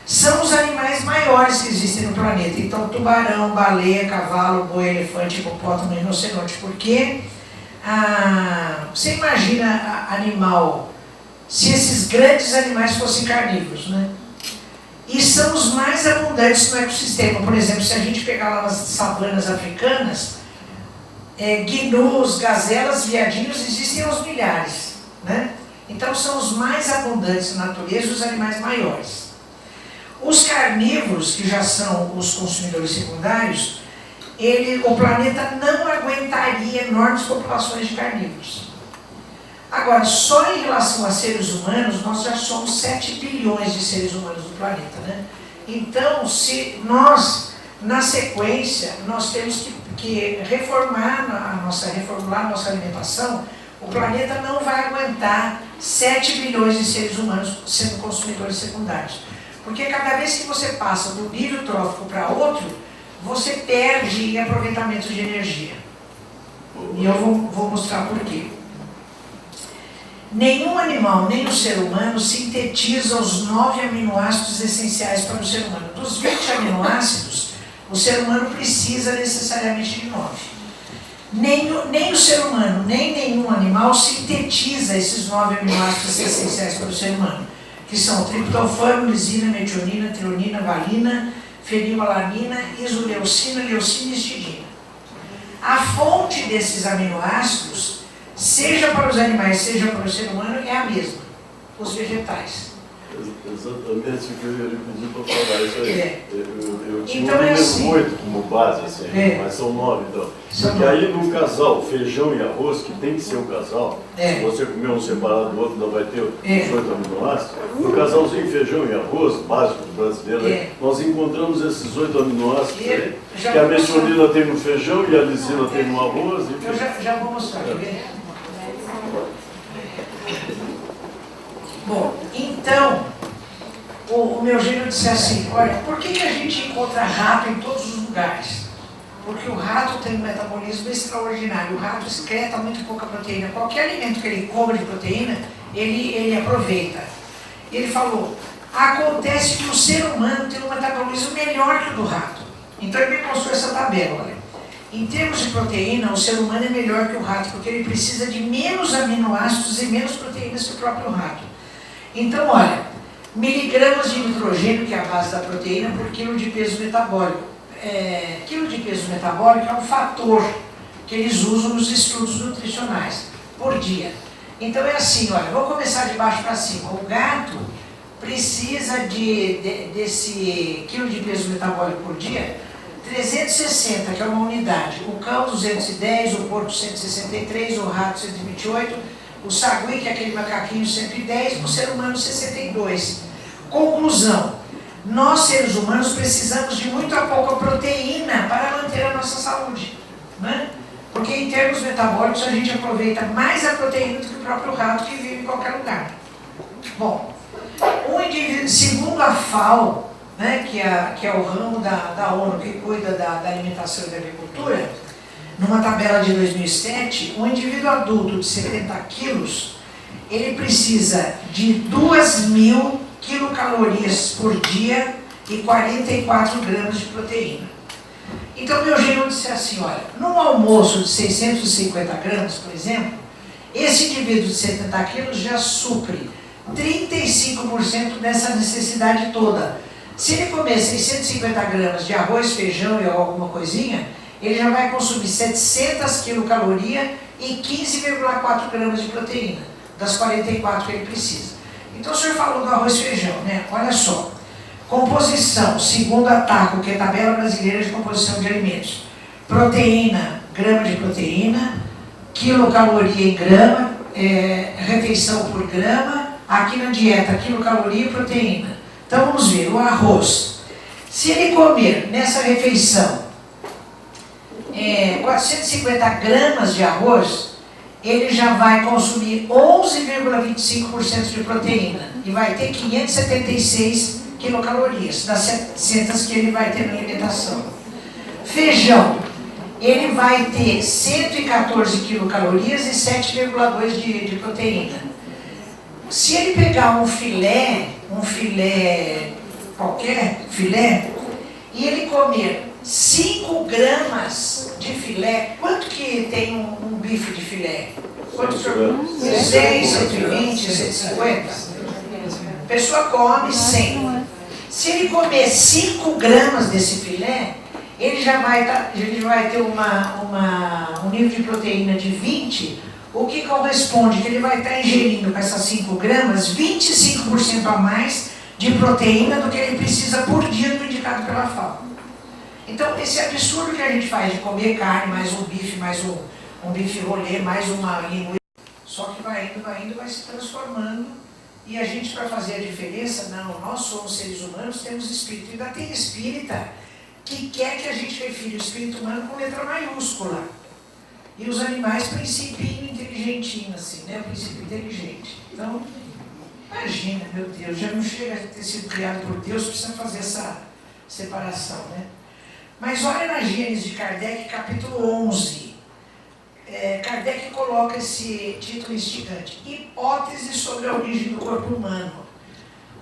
São os animais maiores que existem no planeta. Então, tubarão, baleia, cavalo, boi, elefante, hipopótamo, rinoceronte. Porque você imagina animal, se esses grandes animais fossem carnívoros, né? E são os mais abundantes no ecossistema. Por exemplo, se a gente pegar lá nas savanas africanas, gnus, gazelas, viadinhos, existem aos milhares, né? Então são os mais abundantes na natureza, os animais maiores. Os carnívoros, que já são os consumidores secundários, o planeta não aguentaria enormes populações de carnívoros. Agora, só em relação a seres humanos, nós já somos 7 bilhões de seres humanos no planeta, né? Então, se nós, na sequência, nós temos que reformular a nossa alimentação, o planeta não vai aguentar 7 bilhões de seres humanos sendo consumidores secundários. Porque cada vez que você passa do nível trófico para outro, você perde em aproveitamento de energia. E eu vou mostrar por quê. Nenhum animal, nem o ser humano, sintetiza os 9 aminoácidos essenciais para o ser humano. Dos 20 aminoácidos, o ser humano precisa necessariamente de 9. Nem o ser humano, nem nenhum animal sintetiza esses 9 aminoácidos essenciais para o ser humano, que são triptofano, lisina, metionina, treonina, valina, fenilalanina, isoleucina, leucina e histidina. A fonte desses aminoácidos, seja para os animais, seja para o ser humano, é a mesma, os vegetais. Exatamente o que eu ia lhe pedir para falar isso aí. Eu tinha Então, um número assim, 8 como base, assim, mas são 9 então. Porque aí no casal, feijão e arroz, que tem que ser um casal, se você comer um separado do outro, não vai ter os 8 aminoácidos. No casalzinho feijão e arroz, básico do brasileiro, nós encontramos esses 8 aminoácidos aí, que a metionina tem no feijão e a lisina tem no arroz. Enfim. Eu já vou mostrar, quer ver? Bom, então, o meu genro disse assim, olha, por que a gente encontra rato em todos os lugares? Porque o rato tem um metabolismo extraordinário, o rato excreta muito pouca proteína. Qualquer alimento que ele coma de proteína, ele aproveita. E ele falou, acontece que o ser humano tem um metabolismo melhor que o do rato. Então ele me mostrou essa tabela, olha. Em termos de proteína, o ser humano é melhor que o rato, porque ele precisa de menos aminoácidos e menos proteínas que o próprio rato. Então, olha, miligramas de nitrogênio, que é a base da proteína, por quilo de peso metabólico. Quilo de peso metabólico é um fator que eles usam nos estudos nutricionais, por dia. Então é assim, olha, vou começar de baixo para cima. O gato precisa desse quilo de peso metabólico por dia, 360, que é uma unidade. O cão, 210, o porco, 163, o rato, 128, o sagui, que é aquele macaquinho, 110, o ser humano, 62. Conclusão, nós seres humanos precisamos de muita pouca proteína para manter a nossa saúde, né? Porque em termos metabólicos a gente aproveita mais a proteína do que o próprio rato que vive em qualquer lugar. Bom, um indivíduo, segundo a FAO, né, que é o ramo da ONU que cuida da alimentação e da agricultura, numa tabela de 2007, um indivíduo adulto de 70 quilos, ele precisa de 2.000 quilocalorias por dia e 44 gramas de proteína. Então, meu genro disse assim, olha, num almoço de 650 gramas, por exemplo, esse indivíduo de 70 quilos já supre 35% dessa necessidade toda. Se ele comer 650 gramas de arroz, feijão e alguma coisinha, ele já vai consumir 700 quilocalorias e 15,4 gramas de proteína, das 44 que ele precisa. Então, o senhor falou do arroz e feijão, né? Olha só. Composição, segundo a TACO, que é a Tabela Brasileira de Composição de Alimentos. Proteína, grama de proteína, quilocaloria em grama, refeição por grama, aqui na dieta, quilocaloria e proteína. Então, vamos ver, o arroz. Se ele comer nessa refeição 450 gramas de arroz, ele já vai consumir 11,25% de proteína e vai ter 576 quilocalorias, das 700 que ele vai ter na alimentação. Feijão, ele vai ter 114 quilocalorias e 7,2 de proteína. Se ele pegar um filé qualquer filé, e ele comer 5 gramas de filé, quanto que tem um bife de filé? Quanto? 100, 120, 150? A pessoa come 100. Se ele comer 5 gramas desse filé, ele já vai ter um nível de proteína de 20, o que corresponde que ele vai estar ingerindo com essas 5 gramas 25% a mais de proteína do que ele precisa por dia do indicado pela FAO. Então, esse absurdo que a gente faz de comer carne, mais um bife, um bife rolê, mais uma linguiça, só que vai indo, vai se transformando. E a gente, para fazer a diferença, não, nós somos seres humanos, temos espírito. Ainda tem espírita que quer que a gente refira o espírito humano com letra maiúscula. E os animais, princípio inteligentinho, assim, né? O princípio inteligente. Então, imagina, meu Deus, já não chega a ter sido criado por Deus, precisa fazer essa separação, né? Mas olha na Gênesis de Kardec, capítulo 11. Kardec coloca esse título instigante, hipótese sobre a origem do corpo humano.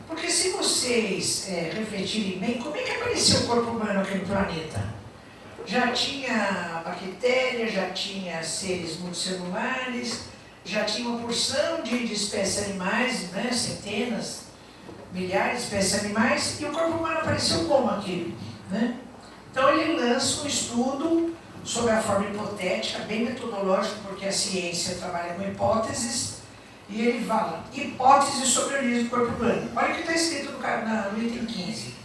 Porque se vocês refletirem bem, como é que apareceu o corpo humano aqui no planeta? Já tinha bactéria, já tinha seres multicelulares, já tinha uma porção de espécies animais, né, centenas, milhares de espécies animais, e o corpo humano apareceu como aqui, né? Então ele lança um estudo sobre a forma hipotética, bem metodológico, porque a ciência trabalha com hipóteses, e ele fala, hipótese sobre a origem do corpo humano. Olha o que está escrito no item 15.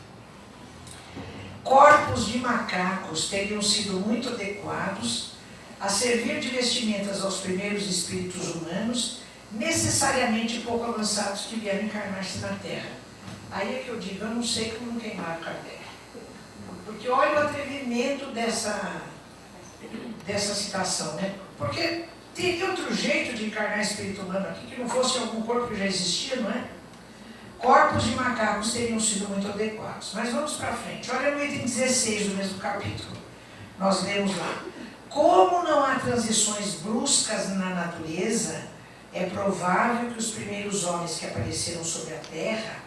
Corpos de macacos teriam sido muito adequados a servir de vestimentas aos primeiros espíritos humanos, necessariamente pouco avançados que vieram encarnar-se na Terra. Aí é que eu digo, eu não sei como queimar Kardec. Porque olha o atrevimento dessa citação, né? Porque teria outro jeito de encarnar espírito humano aqui, que não fosse algum corpo que já existia, não é? Corpos de macacos teriam sido muito adequados. Mas vamos para frente. Olha no item 16 do mesmo capítulo. Nós lemos lá. Como não há transições bruscas na natureza, é provável que os primeiros homens que apareceram sobre a Terra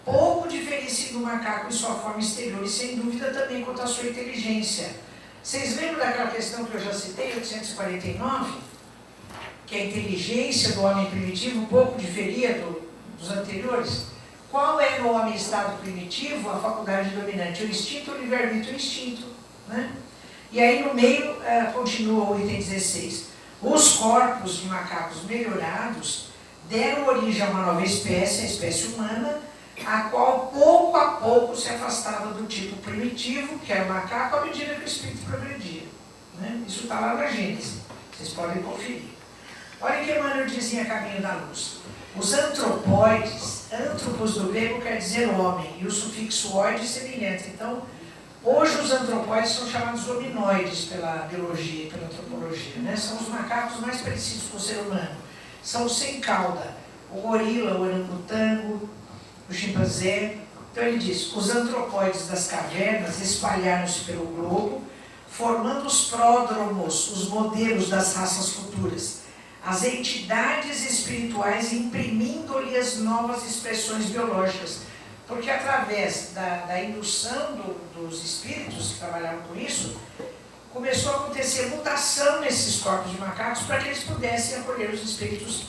pouco diferenciam do macaco em sua forma exterior e, sem dúvida, também quanto à sua inteligência. Vocês lembram daquela questão que eu já citei, 849? Que a inteligência do homem primitivo pouco diferia dos anteriores? Qual é no homem estado primitivo a faculdade dominante? O instinto, o livre-arbítrio, o instinto, né? E aí no meio continua o item 16. Os corpos de macacos melhorados deram origem a uma nova espécie, a espécie humana, a qual pouco a pouco se afastava do tipo primitivo, que era o macaco, à medida que o espírito progredia. Né? Isso está lá na Gênesis, vocês podem conferir. Olha o que Emmanuel dizia a caminho da luz. Os antropóides, antropos do grego quer dizer homem, e o sufixo oide semelhante. Então, hoje os antropóides são chamados hominoides pela biologia e pela antropologia. Né? São os macacos mais parecidos com o ser humano. São os sem cauda, o gorila, o orangotango, o chimpanzé. Então ele diz, os antropóides das cavernas espalharam-se pelo globo, formando os pródromos, os modelos das raças futuras, as entidades espirituais imprimindo-lhe as novas expressões biológicas, porque através da indução dos espíritos que trabalhavam com isso, começou a acontecer mutação nesses corpos de macacos para que eles pudessem acolher os espíritos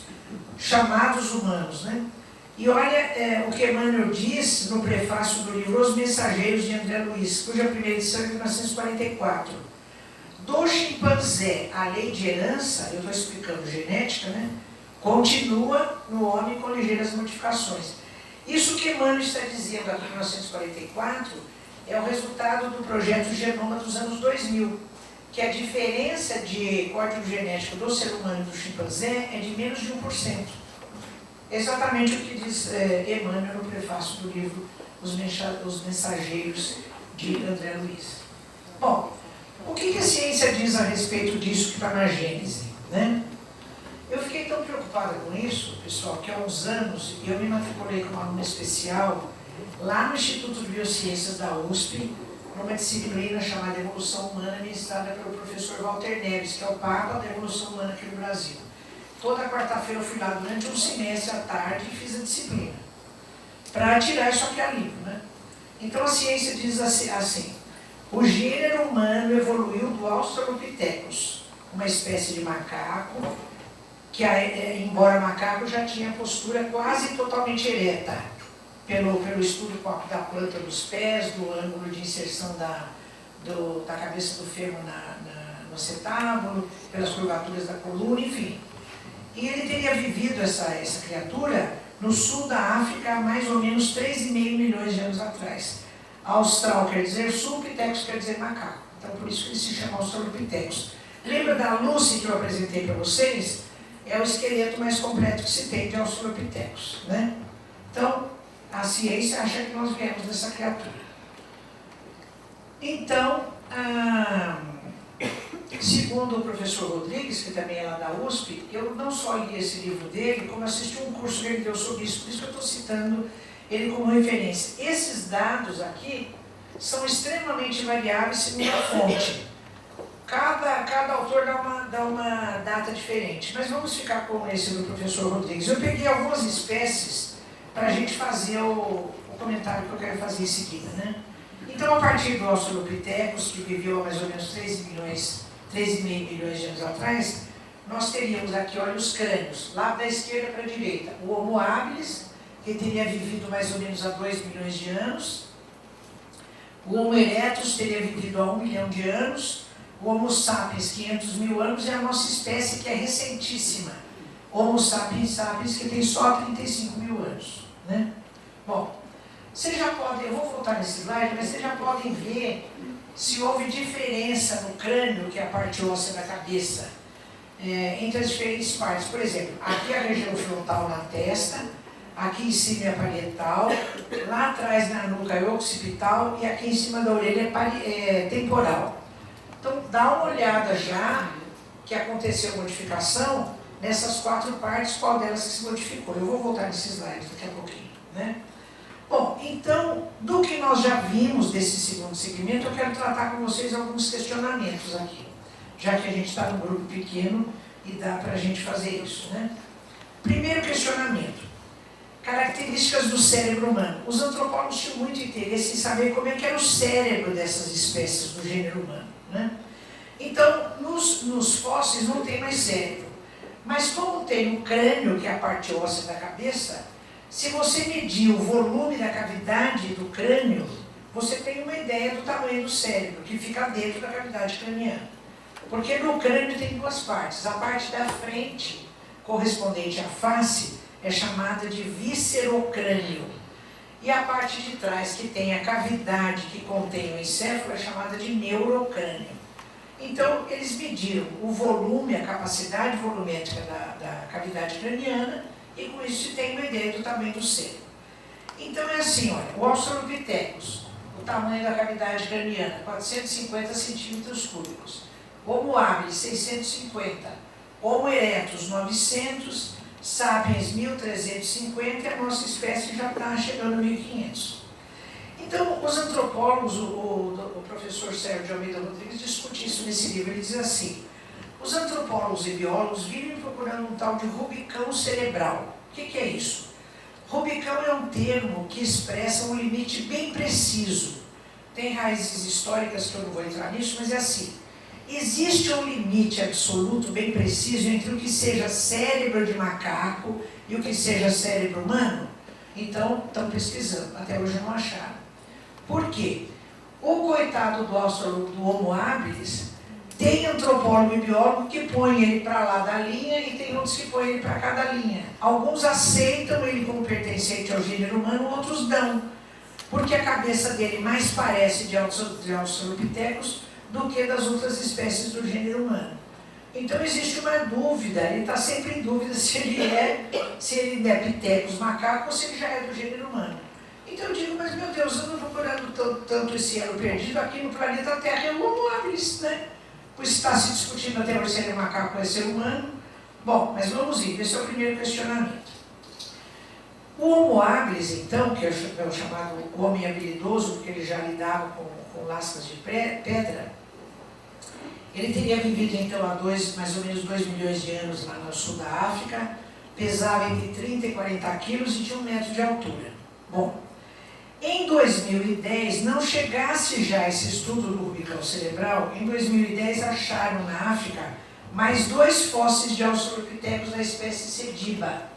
chamados humanos. Né? E olha o que Emmanuel diz no prefácio do livro Os Mensageiros de André Luiz, cuja primeira edição é de 1944. Do chimpanzé, a lei de herança, eu estou explicando genética, né? Continua no homem com ligeiras modificações. Isso que Emmanuel está dizendo aqui em 1944 é o resultado do projeto Genoma dos anos 2000, que a diferença de código genético do ser humano e do chimpanzé é de menos de 1%. Exatamente o que diz Emmanuel no prefácio do livro Os Mensageiros de André Luiz. Bom, o que a ciência diz a respeito disso que está na Gênese? Né? Eu fiquei tão preocupada com isso, pessoal, que há uns anos eu me matriculei como aluna especial lá no Instituto de Biociências da USP, numa disciplina chamada Evolução Humana, ministrada pelo professor Walter Neves, que é o Papa da Evolução Humana aqui no Brasil. Toda quarta-feira eu fui lá durante um semestre à tarde e fiz a disciplina, para tirar isso aqui a limpo. Né? Então a ciência diz assim, o gênero humano evoluiu do Australopithecus, uma espécie de macaco, que embora macaco já tinha postura quase totalmente ereta, pelo estudo da planta dos pés, do ângulo de inserção da cabeça do fêmur no acetábulo, pelas curvaturas da coluna, enfim. E ele teria vivido essa criatura no sul da África há mais ou menos 3,5 milhões de anos atrás. Austral quer dizer sul, Pithecus quer dizer macaco. Então por isso que ele se chama Australopithecus. Lembra da Lucy que eu apresentei para vocês? É o esqueleto mais completo que se tem de Australopithecus. Né? Então, a ciência acha que nós viemos dessa criatura. Então, segundo o professor Rodrigues, que também é lá da USP, eu não só li esse livro dele, como assisti um curso que ele deu sobre isso, por isso que eu estou citando ele como referência. Esses dados aqui são extremamente variáveis segundo a fonte. Cada autor dá uma data diferente, mas vamos ficar com esse do professor Rodrigues. Eu peguei algumas espécies para a gente fazer o comentário que eu quero fazer em seguida. Né? Então, a partir do Australopithecus, que viveu há mais ou menos 13,5 milhões de anos atrás, nós teríamos aqui, olha, os crânios, lá da esquerda para a direita. O Homo habilis, que teria vivido mais ou menos há 2 milhões de anos. O Homo erectus teria vivido há 1 milhão de anos. O Homo sapiens, 500 mil anos, e a nossa espécie que é recentíssima. Homo sapiens sapiens, que tem só 35 mil anos. Né? Bom, vocês já podem, eu vou voltar nesse slide, mas vocês já podem ver se houve diferença no crânio, que é a parte óssea da cabeça, entre as diferentes partes. Por exemplo, aqui a região frontal na testa, aqui em cima é a parietal, lá atrás na nuca é occipital e aqui em cima da orelha é temporal. Então, dá uma olhada já que aconteceu modificação nessas 4 partes, qual delas que se modificou. Eu vou voltar nesse slide daqui a pouquinho. Né? Bom, então, do que nós já vimos desse segundo segmento, eu quero tratar com vocês alguns questionamentos aqui, já que a gente está num grupo pequeno e dá para a gente fazer isso. Né? Primeiro questionamento. Características do cérebro humano. Os antropólogos tinham muito interesse em saber como é que era o cérebro dessas espécies do gênero humano. Né? Então, nos fósseis não tem mais cérebro. Mas como tem o crânio, que é a parte óssea da cabeça, se você medir o volume da cavidade do crânio, você tem uma ideia do tamanho do cérebro, que fica dentro da cavidade craniana. Porque no crânio tem duas partes. A parte da frente, correspondente à face, é chamada de viscerocrânio. E a parte de trás, que tem a cavidade que contém o encéfalo, é chamada de neurocrânio. Então, eles mediram o volume, a capacidade volumétrica da cavidade craniana, e com isso se tem uma ideia do tamanho do cérebro. Então é assim, olha, o Australopithecus, o tamanho da cavidade craniana, 450 centímetros cúbicos. Homo habilis, 650. Homo erectus, 900. Sapiens, 1350. E a nossa espécie já está chegando a 1500. Então, os antropólogos, o professor Sérgio de Almeida Rodrigues discute isso nesse livro. Ele diz assim: os antropólogos e biólogos vivem procurando um tal de rubicão cerebral. O que é isso? Rubicão é um termo que expressa um limite bem preciso. Tem raízes históricas que eu não vou entrar nisso, mas é assim. Existe um limite absoluto bem preciso entre o que seja cérebro de macaco e o que seja cérebro humano? Então, estão pesquisando. Até hoje não acharam. Por quê? O coitado do Homo habilis tem antropólogo e biólogo que põe ele para lá da linha e tem outros que põem ele para cá da linha. Alguns aceitam ele como pertencente ao gênero humano, outros não. Porque a cabeça dele mais parece de Australopithecus do que das outras espécies do gênero humano. Então existe uma dúvida, ele está sempre em dúvida se ele é Pithecus macaco ou se ele já é do gênero humano. Então eu digo, mas meu Deus, eu não estou procurando tanto esse elo perdido aqui no planeta Terra, é o Homo habilis, né? Pois está se discutindo até hoje se ele é macaco ou é ser humano. Bom, mas vamos ir, esse é o primeiro questionamento. O Homo habilis, então, que é o chamado homem habilidoso, porque ele já lidava com lascas de pedra, ele teria vivido então há mais ou menos 2 milhões de anos lá no sul da África, pesava entre 30 e 40 quilos e tinha 1 metro de altura. Bom, em 2010, não chegasse já esse estudo do rubicão cerebral, em 2010 acharam na África mais 2 fósseis de Australopithecus da espécie Sediba,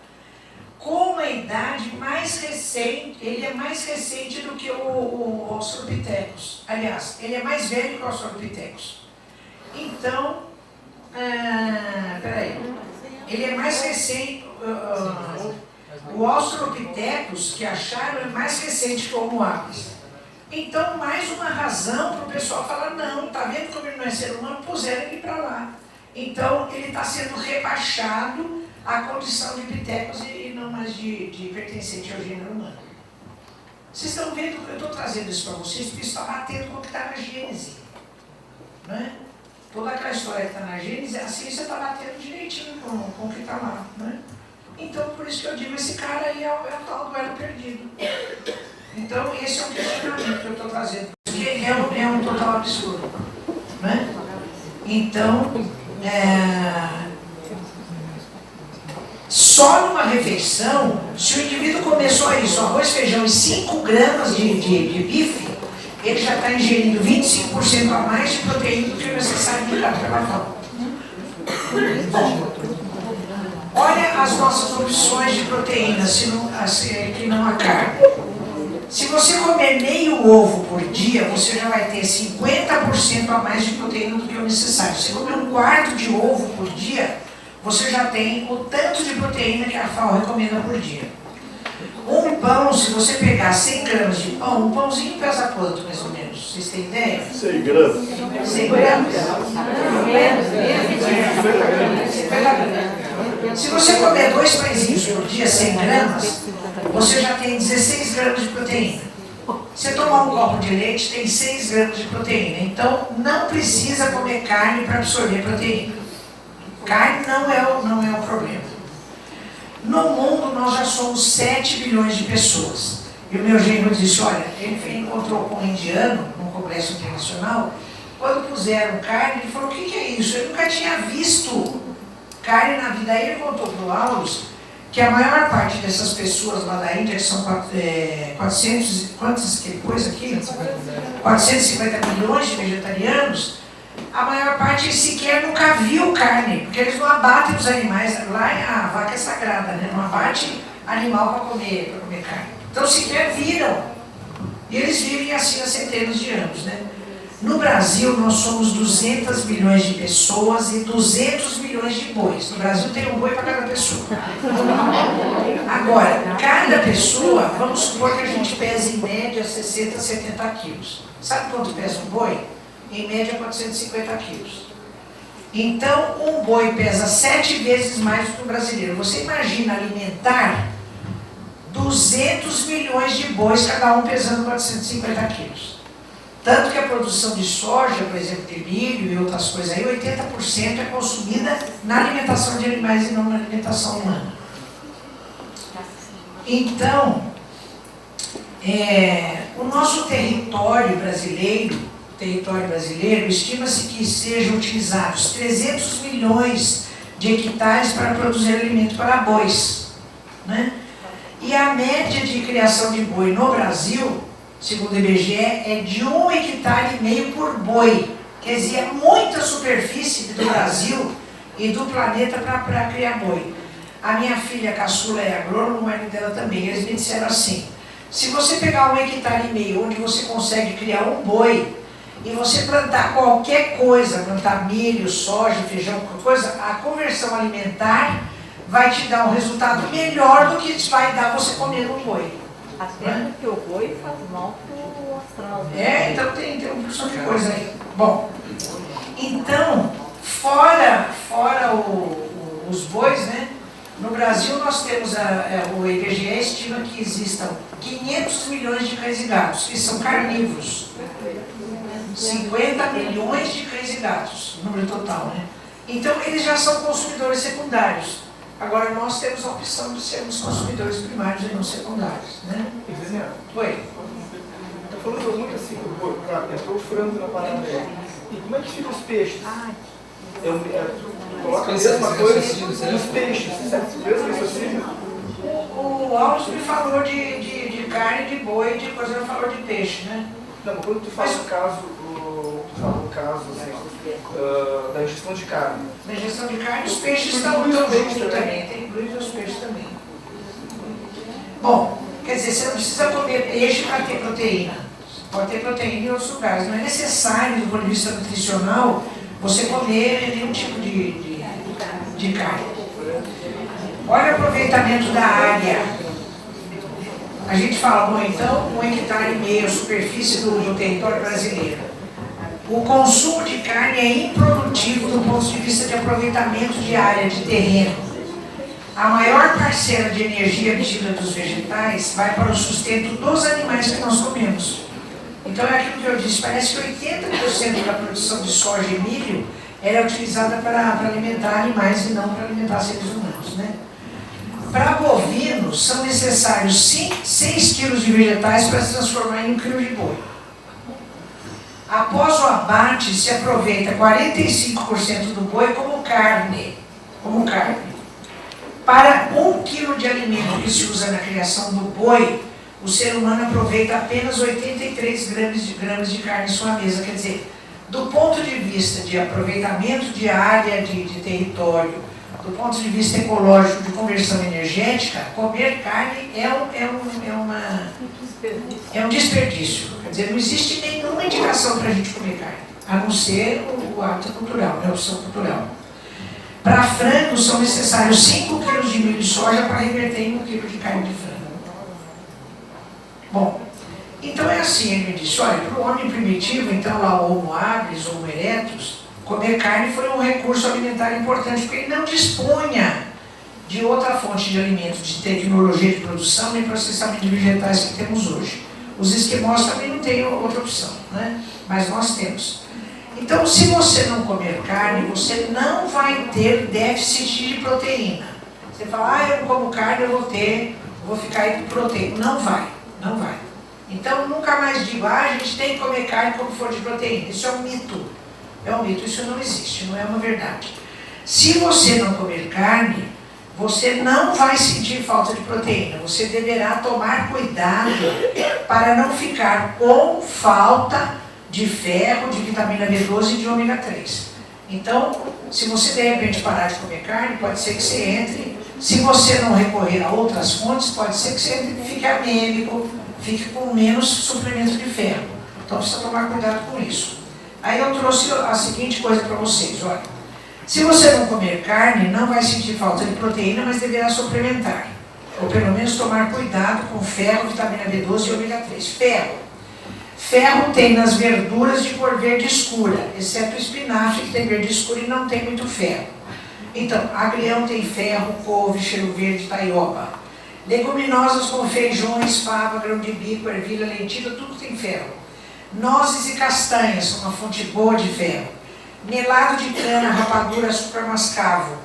com uma idade mais recente. Ele é mais recente do que o Australopithecus. Aliás, ele é mais velho que o Australopithecus. Então, ele é mais recente. O Australopithecus que acharam é mais recente que o Homo habilis. Então, mais uma razão para o pessoal falar: não, está vendo como ele não é ser humano? Puseram ele para lá. Então, ele está sendo rebaixado à condição de Pithecus e não mais de pertencente ao gênero humano. Vocês estão vendo, eu estou trazendo isso para vocês porque isso está batendo com o que está na Gênese. Não é? Toda aquela história que está na Gênese, a ciência está batendo direitinho com o que está lá. Não é? Então, por isso que eu digo, esse cara aí é o tal do elo perdido. Então, esse é um questionamento que eu estou trazendo, porque é um total absurdo. Não é? Então, só numa refeição, se o indivíduo começou isso, arroz, feijão e 5 gramas de bife, ele já está ingerindo 25% a mais de proteína do que o necessário de cada fome. Olha as nossas opções de proteína, que não a carne. Se você comer meio ovo por dia, você já vai ter 50% a mais de proteína do que o necessário. Se você comer 1/4 de ovo por dia, você já tem o tanto de proteína que a FAO recomenda por dia. Um pão, se você pegar 100 gramas de pão, um pãozinho pesa quanto, mais ou menos? Vocês têm ideia? 100 gramas. 100 gramas. 50 gramas. Se você comer 2 pãezinhos por dia, 100 gramas, você já tem 16 gramas de proteína. Você tomar um copo de leite, tem 6 gramas de proteína. Então, não precisa comer carne para absorver proteína. Carne não é o problema. No mundo, nós já somos 7 bilhões de pessoas. E o meu genro disse, olha, ele encontrou com um indiano, num congresso internacional, quando puseram carne, ele falou: o que é isso? Eu nunca tinha visto carne na vida. Aí ele contou para o Aulus que a maior parte dessas pessoas lá da Índia, que são 450 milhões de vegetarianos, a maior parte sequer nunca viu carne, porque eles não abatem os animais. Lá a vaca é sagrada, né? Não abate animal para comer carne. Então sequer viram. E eles vivem assim há centenas de anos, né? No Brasil, nós somos 200 milhões de pessoas e 200 milhões de bois. No Brasil tem um boi para cada pessoa. Agora, cada pessoa, vamos supor que a gente pesa em média 60, 70 quilos. Sabe quanto pesa um boi? Em média 450 quilos. Então, um boi pesa 7 vezes mais do que um brasileiro. Você imagina alimentar 200 milhões de bois, cada um pesando 450 quilos. Tanto que a produção de soja, por exemplo, de milho e outras coisas aí, 80% é consumida na alimentação de animais e não na alimentação humana. Então, o nosso território brasileiro, estima-se que sejam utilizados 300 milhões de hectares para produzir alimento para bois, né? E a média de criação de boi no Brasil, segundo o IBGE, é de 1,5 hectare por boi. Quer dizer, é muita superfície do Brasil e do planeta para criar boi. A minha filha caçula é agrônoma, o marido dela também. Eles me disseram assim, se você pegar 1,5 hectare, onde você consegue criar um boi, e você plantar qualquer coisa, plantar milho, soja, feijão, qualquer coisa, a conversão alimentar vai te dar um resultado melhor do que vai dar você comendo um boi. Até porque o boi faz mal pro astral. Né? Então tem um porção de coisa aí. Bom, então, fora os bois, né? No Brasil nós temos, o IBGE estima que existam 500 milhões de cães e gatos, que são carnívoros. 50 milhões de cães e gatos, número total, né? Então eles já são consumidores secundários. Agora nós temos a opção de sermos consumidores primários e não secundários, né? Oi. Está falando muito assim, entrou o frango na parada aí. E como é que ficam os peixes? Coloca a mesma coisa nos peixes, certo? Mesmo raciocínio? O Alves me falou de carne, de boi, de coisa, ele falou de peixe, né? Não, mas quando tu fala o caso, assim, da ingestão de carne. Na ingestão de carne, os peixes estão juntos também, tem incluído os peixes também. Bom, quer dizer, você não precisa comer peixe para ter proteína. Pode ter proteína em outros lugares. Não é necessário, do ponto de vista nutricional, você comer nenhum tipo de carne. Olha o aproveitamento da área. A gente fala, bom, então, 1,5 hectare a superfície do território brasileiro. O consumo de carne é improdutivo do ponto de vista de aproveitamento de área, de terreno. A maior parcela de energia obtida dos vegetais vai para o sustento dos animais que nós comemos. Então é aquilo que eu disse, parece que 80% da produção de soja e milho era utilizada para alimentar animais e não para alimentar seres humanos, né? Para bovinos, são necessários 6 quilos de vegetais para se transformar em 1 quilo de boi. Após o abate, se aproveita 45% do boi como carne. Para 1 quilo de alimento que se usa na criação do boi, o ser humano aproveita apenas 83 gramas de carne em sua mesa. Quer dizer, do ponto de vista de aproveitamento de área, de território, do ponto de vista ecológico, de conversão energética, comer carne é um desperdício. Quer dizer, não existe nenhuma indicação para a gente comer carne, a não ser o hábito cultural, a opção cultural. Para frango, são necessários 5 quilos de milho e soja para reverter em 1 quilo de carne de frango. Bom, então é assim, ele me disse, olha, para o homem primitivo, então lá o Homo habilis, Homo erectus, comer carne foi um recurso alimentar importante, porque ele não dispunha de outra fonte de alimento, de tecnologia de produção nem processamento de vegetais que temos hoje. Os esquimós também não têm outra opção, né? Mas nós temos. Então, se você não comer carne, você não vai ter déficit de proteína. Você fala, eu não como carne, eu vou ficar hipoproteico. Não vai. Então, nunca mais digo, a gente tem que comer carne como for de proteína. Isso é um mito. Isso não existe, não é uma verdade. Se você não comer carne, você não vai sentir falta de proteína. Você deverá tomar cuidado para não ficar com falta de ferro, de vitamina B12 e de ômega 3. Então, se você de repente parar de comer carne, pode ser que você entre. Se você não recorrer a outras fontes, pode ser que você fique anêmico, fique com menos suplemento de ferro. Então precisa tomar cuidado com isso. Aí eu trouxe a seguinte coisa para vocês, olha. Se você não comer carne, não vai sentir falta de proteína, mas deverá suplementar. Ou pelo menos tomar cuidado com ferro, vitamina B12 e ômega 3. Ferro. Ferro tem nas verduras de cor verde escura, exceto o espinafre, que tem verde escuro e não tem muito ferro. Então, agrião tem ferro, couve, cheiro verde, taioba. Leguminosas como feijões, fava, grão de bico, ervilha, lentilha, tudo tem ferro. Nozes e castanhas são uma fonte boa de ferro. Melado de cana, rapadura, açúcar mascavo.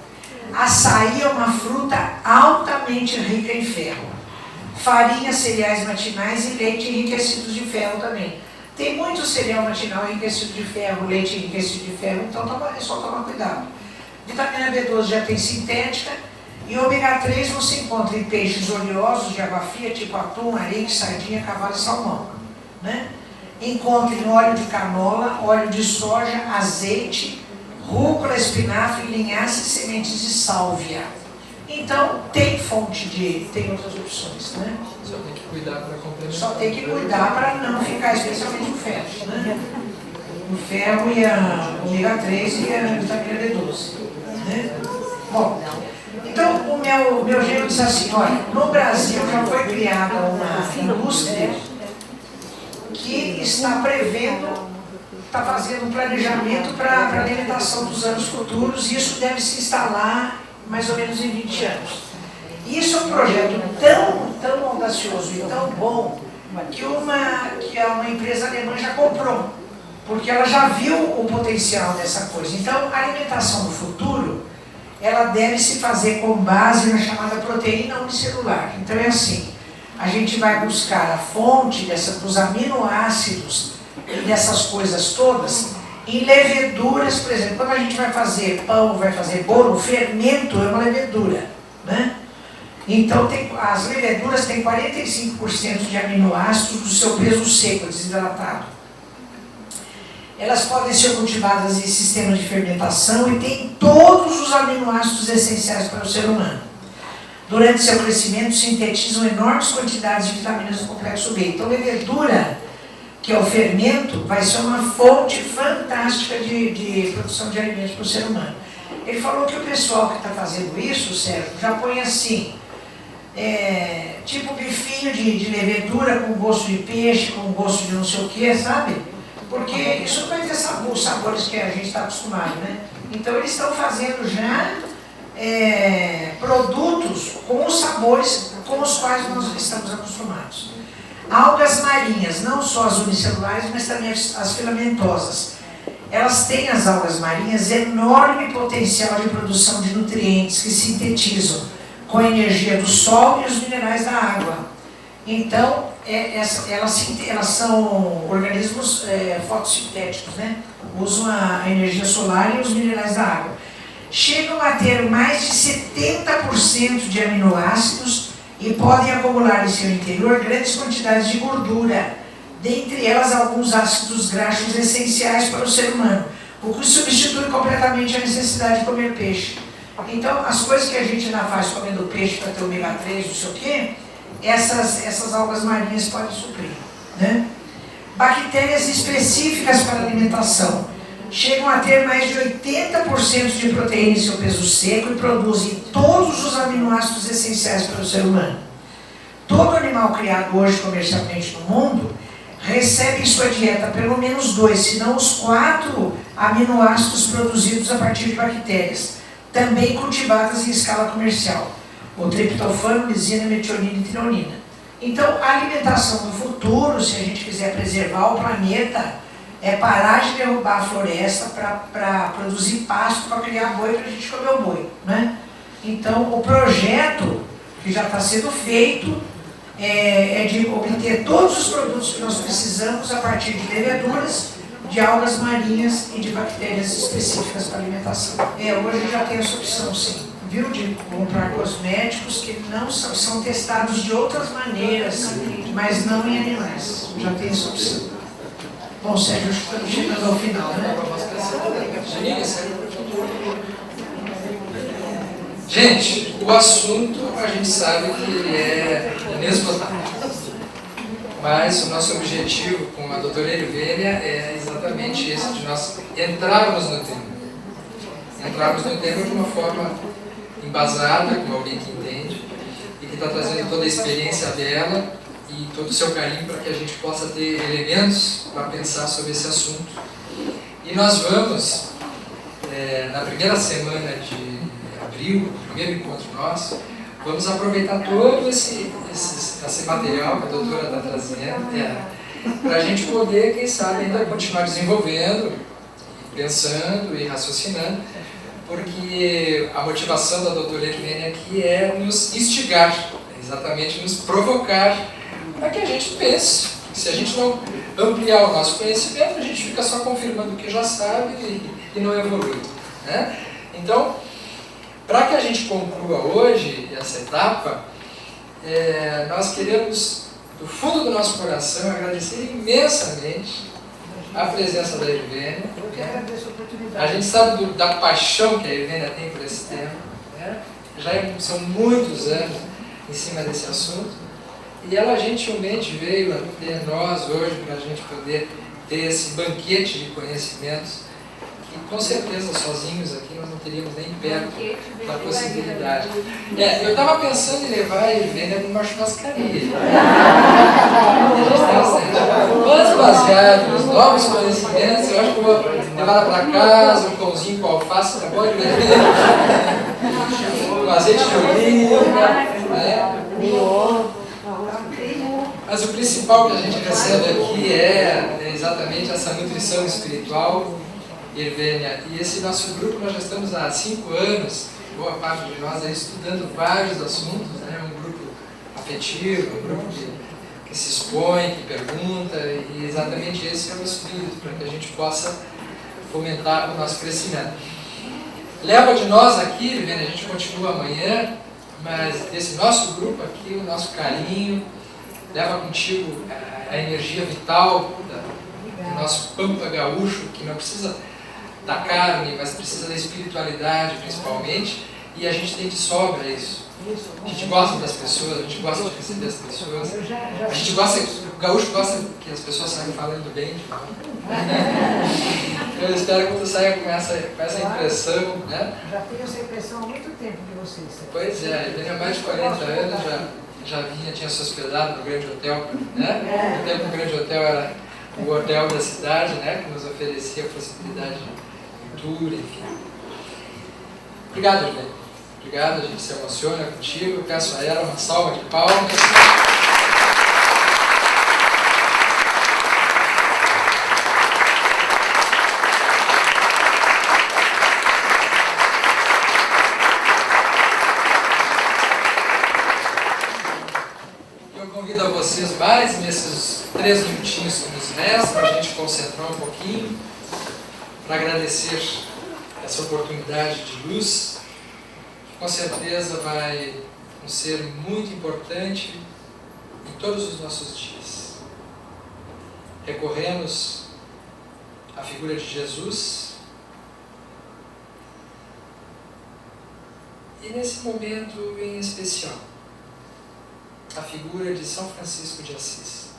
Açaí é uma fruta altamente rica em ferro. Farinha, cereais matinais e leite enriquecidos de ferro também. Tem muito cereal matinal enriquecido de ferro, leite enriquecido de ferro, então é só tomar cuidado. Vitamina B12 já tem sintética e ômega 3 você encontra em peixes oleosos de água fria, tipo atum, arenque, sardinha, cavalo e salmão. Né? Encontra em óleo de canola, óleo de soja, azeite, rúcula, espinafre, linhaça e sementes de sálvia. Então, tem tem outras opções, né? Só tem que cuidar para complementar. Só tem que cuidar para não ficar especialmente o ferro, né? O ferro e a ômega 3 e a vitamina B12, né? Bom, então o meu genro disse assim, olha, no Brasil já foi criada uma indústria que está prevendo, está fazendo um planejamento para a alimentação dos anos futuros e isso deve se instalar mais ou menos em 20 anos. Isso é um projeto tão audacioso e tão bom que uma empresa alemã já comprou, porque ela já viu o potencial dessa coisa. Então, a alimentação do futuro, ela deve se fazer com base na chamada proteína unicelular. Então é assim, a gente vai buscar a fonte dos aminoácidos e dessas coisas todas em leveduras, por exemplo, quando a gente vai fazer pão, vai fazer bolo, o fermento é uma levedura, né? Então as leveduras têm 45% de aminoácidos do seu peso seco, desidratado. Elas podem ser cultivadas em sistemas de fermentação e têm todos os aminoácidos essenciais para o ser humano. Durante seu crescimento, sintetizam enormes quantidades de vitaminas do complexo B. Então, levedura, que é o fermento, vai ser uma fonte fantástica de produção de alimentos para o ser humano. Ele falou que o pessoal que está fazendo isso, Sérgio, já põe assim, tipo bifinho de levedura com gosto de peixe, com gosto de não sei o que, sabe? Porque isso não vai ter os sabores que a gente está acostumado, né? Então eles estão fazendo já produtos com os sabores com os quais nós estamos acostumados. Algas marinhas, não só as unicelulares, mas também as filamentosas. Elas têm, as algas marinhas, enorme potencial de produção de nutrientes que sintetizam com a energia do sol e os minerais da água. Então, elas são organismos fotossintéticos, né? Usam a energia solar e os minerais da água. Chegam a ter mais de 70% de aminoácidos e podem acumular em seu interior grandes quantidades de gordura, dentre elas alguns ácidos graxos essenciais para o ser humano, o que substitui completamente a necessidade de comer peixe. Então, as coisas que a gente ainda faz comendo peixe para ter ômega 3, não sei o quê, essas algas marinhas podem suprir, né? Bactérias específicas para alimentação chegam a ter mais de 80% de proteína em seu peso seco e produzem todos os aminoácidos essenciais para o ser humano. Todo animal criado hoje comercialmente no mundo recebe em sua dieta pelo menos 2, se não os 4 aminoácidos produzidos a partir de bactérias, também cultivadas em escala comercial: o triptofano, lisina, metionina e treonina. Então, a alimentação do futuro, se a gente quiser preservar o planeta, é parar de derrubar a floresta para produzir pasto, para criar boi, para a gente comer o boi, né? Então, o projeto que já está sendo feito é de obter todos os produtos que nós precisamos a partir de leveduras, de algas marinhas e de bactérias específicas para alimentação. Hoje já tem essa opção, sim, viu? De comprar cosméticos que não são testados de outras maneiras, mas não em animais. Já tem essa opção. Bom, Sérgio, estamos chegando ao final, né? Gente, o assunto a gente sabe que ele é inesgotável. Mas o nosso objetivo com a doutora Erivelha é exatamente exatamente esse, de nós entrarmos no tema. Entrarmos no tema de uma forma embasada, com alguém que entende, e que está trazendo toda a experiência dela e todo o seu carinho para que a gente possa ter elementos para pensar sobre esse assunto. E nós vamos, na primeira semana de abril, o primeiro encontro nosso, vamos aproveitar todo esse material que a doutora está trazendo, para a gente poder, quem sabe, ainda continuar desenvolvendo, pensando e raciocinando, porque a motivação da doutora Irvênia aqui é nos instigar, exatamente nos provocar, para que a gente pense. Se a gente não ampliar o nosso conhecimento, a gente fica só confirmando o que já sabe e não evolui, né? Então, para que a gente conclua hoje essa etapa, nós queremos, do fundo do nosso coração, agradecer imensamente a presença da Irvênia. Eu que agradeço a oportunidade. A gente sabe da paixão que a Irvênia tem por esse tema, né? Já são muitos anos em cima desse assunto, e ela gentilmente veio até nós hoje para a gente poder ter esse banquete de conhecimentos, que com certeza sozinhos aqui nós não teríamos nem perto da possibilidade. Eu estava pensando em levar a Irvênia para uma churrascaria. Mas baseado nos novos conhecimentos, eu acho que eu vou levar ela para casa, um pãozinho com alface, tá bom? Com azeite de oliva, né? Mas o principal que a gente recebe aqui é exatamente essa nutrição espiritual, Irvênia. E esse nosso grupo, nós já estamos há 5 anos, boa parte de nós aí estudando vários assuntos, né? Um grupo afetivo, um grupo que se expõe, que pergunta, e exatamente esse é o espírito, para que a gente possa fomentar o nosso crescimento. Leva de nós aqui, Irvênia, a gente continua amanhã, mas desse nosso grupo aqui, o nosso carinho, leva contigo a energia vital do nosso pampa gaúcho, que não precisa da carne, mas precisa da espiritualidade principalmente, e a gente tem de sobra isso. A gente gosta das pessoas, a gente gosta de receber as pessoas, a gente gosta, o gaúcho gosta que as pessoas saiam falando bem de nós. Eu espero que tu saia com essa impressão, né? Já tenho essa impressão há muito tempo de vocês. Pois é, ele há mais de 40 anos já tinha se hospedado no Grande Hotel, né? No tempo o Grande Hotel era o hotel da cidade, né? Que nos oferecia a possibilidade de cultura, enfim. Obrigado, Irvênia. Obrigado, a gente se emociona contigo. Eu peço a ela uma salva de palmas. Eu convido a vocês mais nesses 3 minutinhos que nos restam, para a gente concentrar um pouquinho, para agradecer essa oportunidade de luz. Com certeza vai ser muito importante em todos os nossos dias. Recorremos à figura de Jesus e nesse momento em especial a figura de São Francisco de Assis.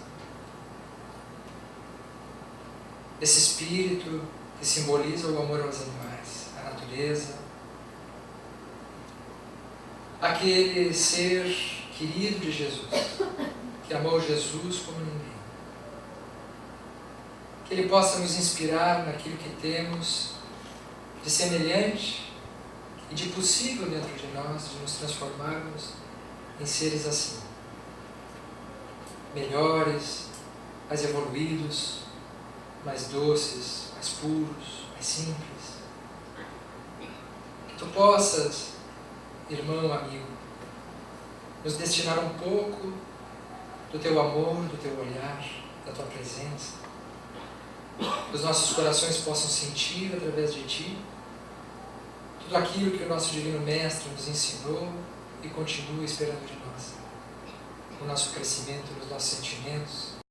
Esse espírito que simboliza o amor aos animais, à natureza, aquele ser querido de Jesus, que amou Jesus como ninguém. Que Ele possa nos inspirar naquilo que temos de semelhante e de possível dentro de nós, de nos transformarmos em seres assim, melhores, mais evoluídos, mais doces, mais puros, mais simples. Que Tu possas, irmão, amigo, nos destinar um pouco do Teu amor, do Teu olhar, da Tua presença. Que os nossos corações possam sentir através de Ti tudo aquilo que o nosso Divino Mestre nos ensinou e continua esperando de nós. O nosso crescimento nos nossos sentimentos,